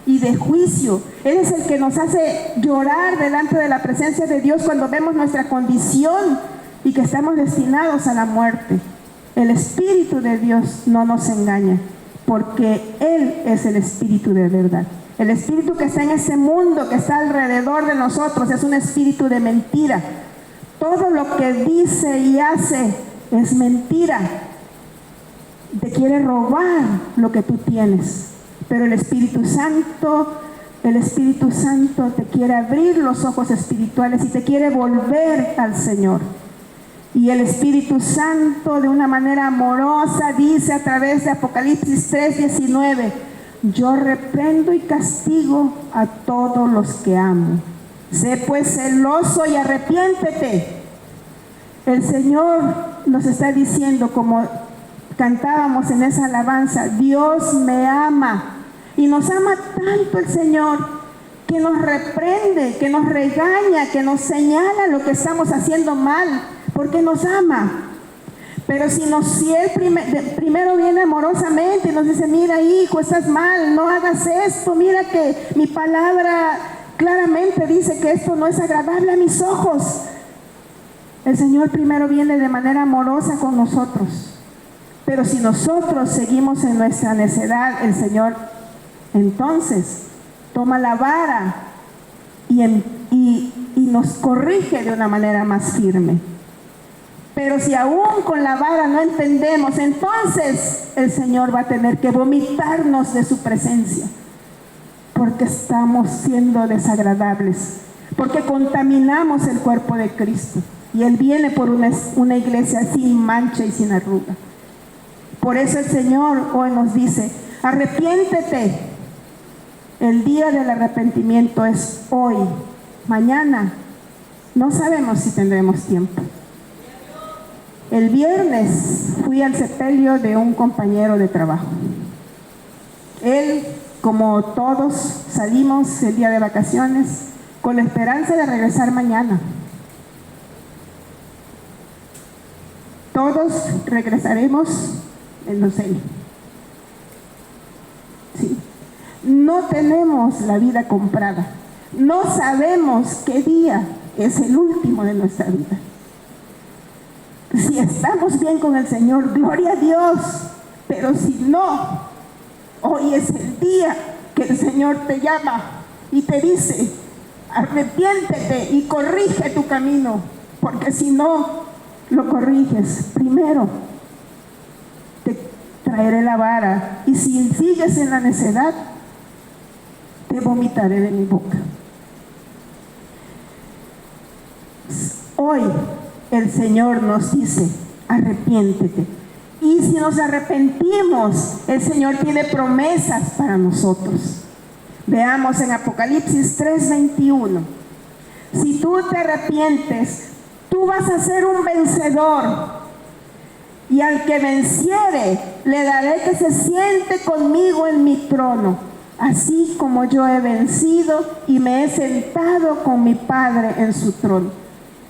y de juicio. Él es el que nos hace llorar delante de la presencia de Dios cuando vemos nuestra condición y que estamos destinados a la muerte. El Espíritu de Dios no nos engaña, porque Él es el Espíritu de verdad. El Espíritu que está en este mundo, que está alrededor de nosotros, es un espíritu de mentira. Todo lo que dice y hace es mentira. Te quiere robar lo que tú tienes. Pero el Espíritu Santo te quiere abrir los ojos espirituales y te quiere volver al Señor. Y el Espíritu Santo de una manera amorosa dice a través de Apocalipsis 3:19, yo reprendo y castigo a todos los que amo. Sé pues celoso y arrepiéntete. El Señor nos está diciendo, como cantábamos en esa alabanza, Dios me ama. Y nos ama tanto el Señor que nos reprende, que nos regaña, que nos señala lo que estamos haciendo mal, porque nos ama. Pero si Él primero viene amorosamente y nos dice, mira hijo, estás mal, no hagas esto, mira que mi palabra claramente dice que esto no es agradable a mis ojos. El Señor primero viene de manera amorosa con nosotros. Pero si nosotros seguimos en nuestra necedad, el Señor entonces toma la vara y nos corrige de una manera más firme. Pero si aún con la vara no entendemos, entonces el Señor va a tener que vomitarnos de su presencia, porque estamos siendo desagradables, porque contaminamos el cuerpo de Cristo, y Él viene por una iglesia sin mancha y sin arruga. Por eso el Señor hoy nos dice, arrepiéntete. El día del arrepentimiento es hoy. Mañana no sabemos si tendremos tiempo. El viernes fui al sepelio de un compañero de trabajo. Él, como todos, salimos el día de vacaciones con la esperanza de regresar mañana. Todos regresaremos en los celos. Sí. No tenemos la vida comprada. No sabemos qué día es el último de nuestra vida. Si estamos bien con el Señor, gloria a Dios. Pero si no, hoy es el día que el Señor te llama y te dice, arrepiéntete y corrige tu camino. Porque si no lo corriges, primero te traeré la vara. Y si sigues en la necedad, te vomitaré de mi boca. Hoy el Señor nos dice, arrepiéntete. Y si nos arrepentimos, el Señor tiene promesas para nosotros. Veamos en Apocalipsis 3:21. Si tú te arrepientes, tú vas a ser un vencedor. Y al que venciere, le daré que se siente conmigo en mi trono, así como yo he vencido y me he sentado con mi Padre en su trono.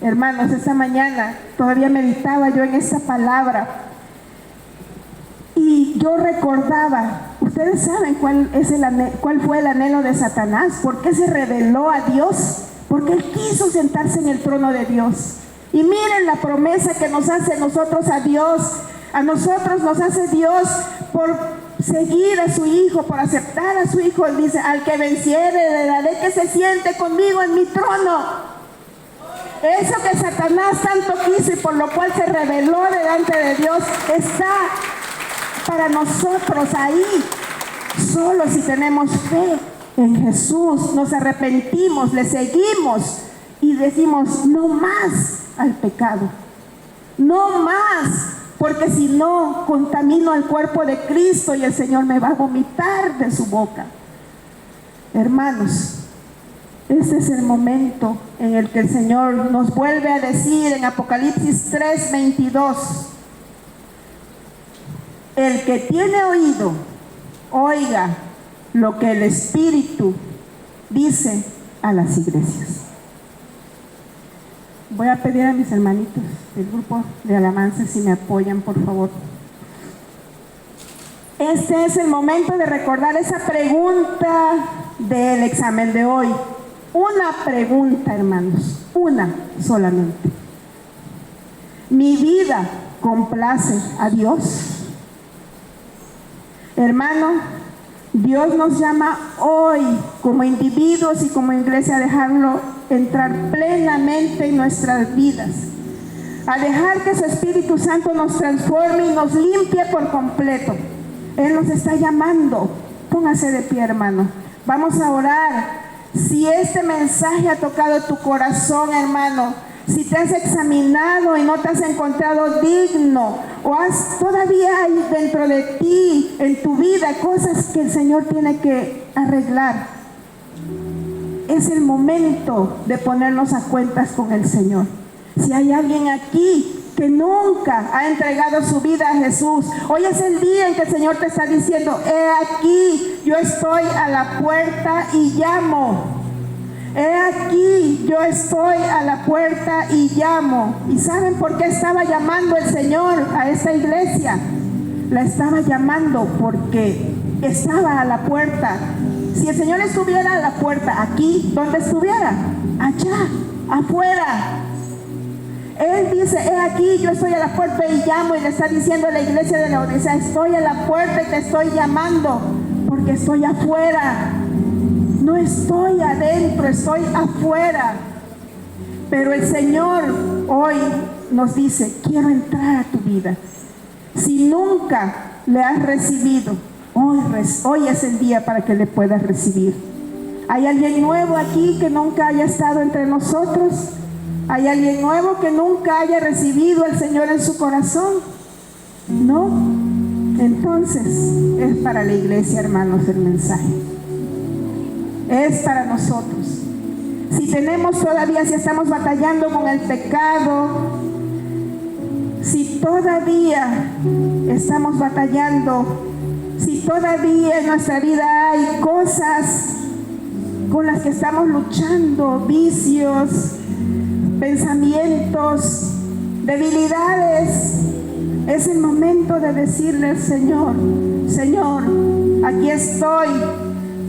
Hermanos, esta mañana todavía meditaba yo en esta palabra y yo recordaba, ustedes saben cuál fue el anhelo de Satanás, por qué se rebeló a Dios, porque él quiso sentarse en el trono de Dios. Y miren la promesa que nos hace nosotros a Dios. A nosotros nos hace Dios por seguir a su Hijo, por aceptar a su Hijo. Él dice, al que venciere le daré que se siente conmigo en mi trono. Eso que Satanás tanto quiso y por lo cual se rebeló delante de Dios, está para nosotros ahí. Solo si tenemos fe en Jesús, nos arrepentimos, le seguimos y decimos, no más al pecado, no más, porque si no, contamino al cuerpo de Cristo y el Señor me va a vomitar de su boca. Hermanos, este es el momento en el que el Señor nos vuelve a decir en Apocalipsis 3:22, el que tiene oído, oiga lo que el Espíritu dice a las iglesias. Voy a pedir a mis hermanitos del grupo de alabanza si me apoyan, por favor. Este es el momento de recordar esa pregunta del examen de hoy. Una pregunta, hermanos, una solamente. ¿Mi vida complace a Dios? Hermano, Dios nos llama hoy como individuos y como iglesia a dejarlo entrar plenamente en nuestras vidas, a dejar que su Espíritu Santo nos transforme y nos limpie por completo. Él nos está llamando. Póngase de pie, hermano. Vamos a orar. Si este mensaje ha tocado tu corazón, hermano, si te has examinado y no te has encontrado digno, o todavía hay dentro de ti, en tu vida, cosas que el Señor tiene que arreglar, es el momento de ponernos a cuentas con el Señor. Si hay alguien aquí que nunca ha entregado su vida a Jesús, hoy es el día en que el Señor te está diciendo, he aquí, yo estoy a la puerta y llamo. He aquí, yo estoy a la puerta y llamo. ¿Y saben por qué estaba llamando el Señor a esta iglesia? La estaba llamando porque estaba a la puerta. Si el Señor estuviera a la puerta aquí, ¿dónde estuviera? Allá, afuera. Él dice, he aquí, yo estoy a la puerta y llamo, y le está diciendo a la iglesia de Laodicea, estoy a la puerta y te estoy llamando, porque estoy afuera. No estoy adentro, estoy afuera. Pero el Señor hoy nos dice, quiero entrar a tu vida. Si nunca le has recibido, hoy es el día para que le puedas recibir. ¿Hay alguien nuevo aquí que nunca haya estado entre nosotros? ¿Hay alguien nuevo que nunca haya recibido al Señor en su corazón? ¿No? Entonces, es para la iglesia, hermanos, el mensaje. Es para nosotros. Si estamos batallando con el pecado, si todavía estamos batallando, si todavía en nuestra vida hay cosas con las que estamos luchando, vicios, pensamientos, debilidades, es el momento de decirle al Señor, Señor, aquí estoy.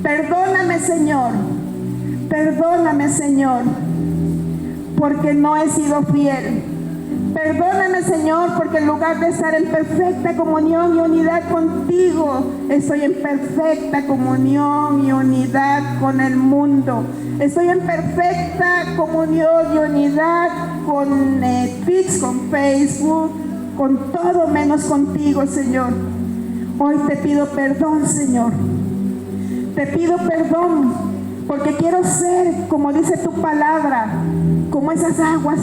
Perdóname, Señor, porque no he sido fiel. Perdóname, Señor, porque en lugar de estar en perfecta comunión y unidad contigo, estoy en perfecta comunión y unidad con el mundo. Estoy en perfecta comunión y unidad con Netflix, con Facebook, con todo menos contigo, Señor. Hoy te pido perdón, Señor. Te pido perdón porque quiero ser, como dice tu palabra, como esas aguas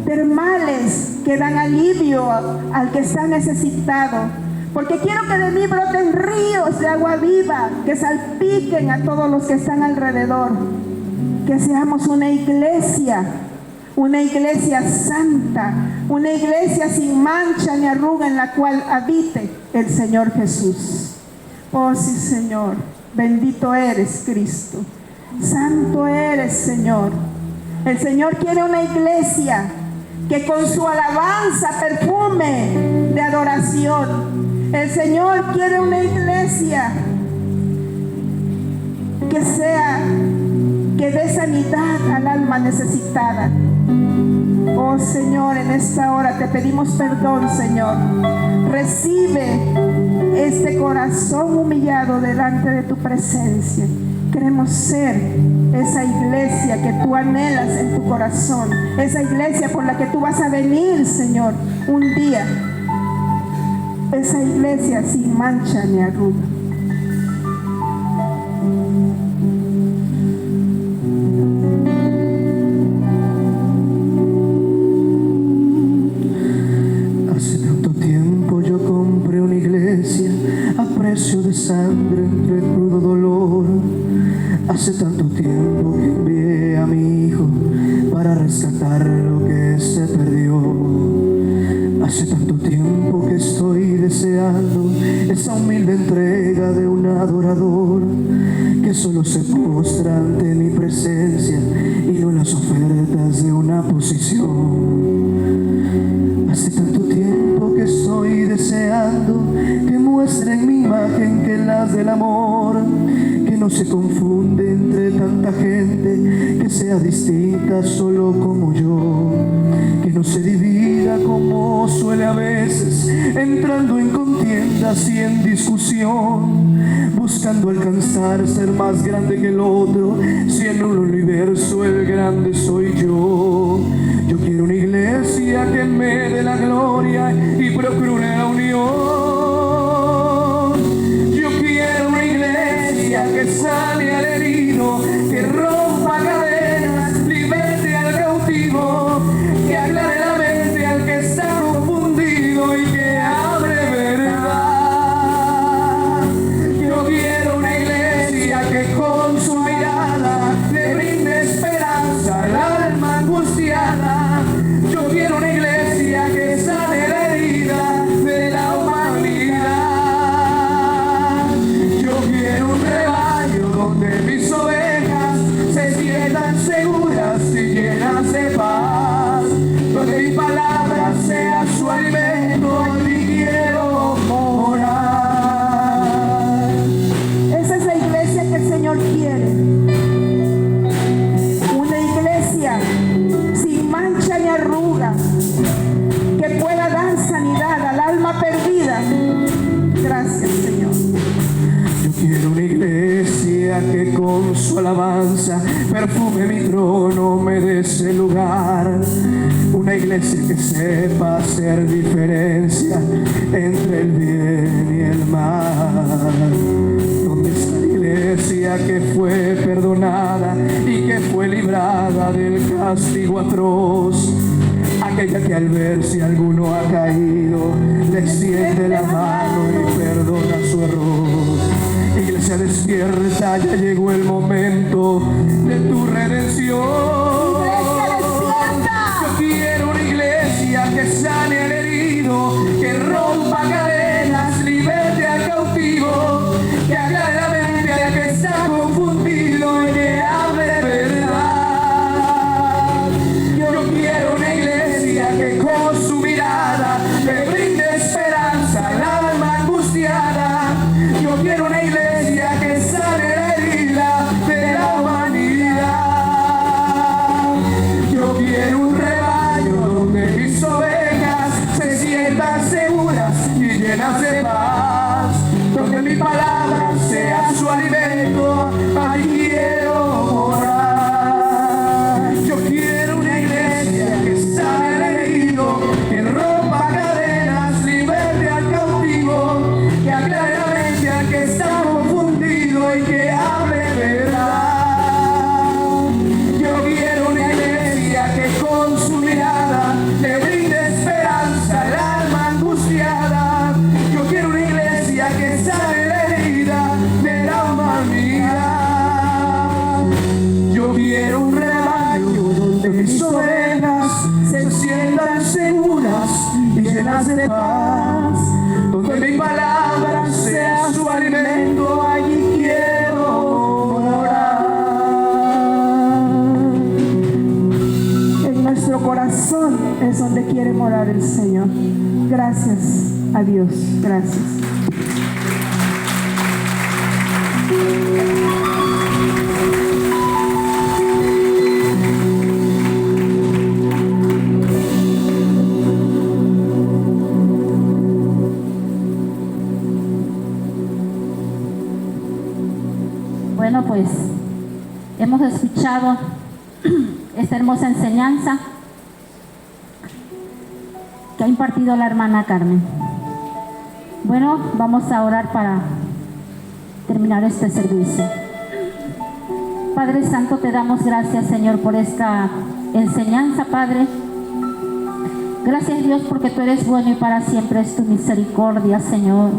termales que dan alivio al que está necesitado. Porque quiero que de mí broten ríos de agua viva que salpiquen a todos los que están alrededor. Que seamos una iglesia santa, una iglesia sin mancha ni arruga en la cual habite el Señor Jesús. Oh sí, Señor, bendito eres, Cristo. Santo eres, Señor. El Señor quiere una iglesia que con su alabanza perfume de adoración. El Señor quiere una iglesia que dé sanidad al alma necesitada. Oh Señor, en esta hora te pedimos perdón, Señor. Recibe este corazón humillado delante de tu presencia. Queremos ser esa iglesia que tú anhelas en tu corazón, esa iglesia por la que tú vas a venir, Señor, un día. Esa iglesia sin mancha ni arruga. Hace tanto tiempo yo compré una iglesia a precio de sangre entre crudo dolor. Hace tanto tiempo que envié a mi hijo para rescatar lo que se perdió. Hace tanto tiempo que estoy deseando esa humilde entrega de un adorador que solo se postra ante mi presencia y no las ofertas de una posición. Hace tanto tiempo que estoy deseando que muestren mi imagen que las del amor, que no se confunde entre tanta gente, que sea distinta solo como yo, que no se divida como suele a veces, entrando en contiendas y en discusión, buscando alcanzar ser más grande que el otro, si en un universo el grande soy yo. Yo quiero una iglesia que me dé la gloria y procure la unión. Yo quiero una iglesia que sane al herido, que rompa cadenas, liberte al cautivo, que aclare la mente al que está confundido y que hable verdad. Yo quiero una iglesia que con su mirada le brinde esperanza al alma angustiada. Yo quiero una iglesia que sane la herida de la humanidad. Yo quiero un rebaño donde mis ovejas se sientan seguras y llenas de paz, donde mi palabra sea su alimento, allí quiero morar. Esa es la iglesia que el Señor quiere. Una iglesia sin mancha ni arruga, que pueda dar sanidad al alma perdida. Gracias, Señor. Yo quiero una iglesia que con su alabanza perfume mi trono, me dé ese lugar. Una iglesia que sepa hacer diferencia entre el bien y el mal. ¿Dónde está la iglesia que fue perdonada y que fue librada del castigo atroz? Aquella que al ver si alguno ha caído le extiende la mano y perdona su error. Iglesia despierta, ya llegó el momento de tu redención. ¡Iglesia despierta! Yo quiero una iglesia que sane al herido, que rompa cadenas, liberte al cautivo, que aclare la mente al que está confundido y que hable verdad. Yo quiero una iglesia que con su mirada le brinde esperanza al alma angustiada. Yo quiero una iglesia que sane la herida de la humanidad. Yo quiero un rebaño donde mis ovejas se sientan seguras y llenas de paz, donde mi palabra sea su alimento, allí quiero morar. Yo quiero una iglesia que sane al herido, que rompa cadenas, liberte al cautivo, que aclare la mente al que está confundido y que hable verdad. Yo quiero una iglesia que con su mirada llenas de paz, donde mi palabra sea su alimento, allí quiero morar. En nuestro corazón es donde quiere morar el Señor. Gracias a Dios, gracias. Bueno, pues hemos escuchado esta hermosa enseñanza que ha impartido la hermana Carmen. Bueno, vamos a orar para terminar este servicio. Padre Santo, te damos gracias, Señor, por esta enseñanza, Padre. Gracias, Dios, porque tú eres bueno y para siempre es tu misericordia, Señor.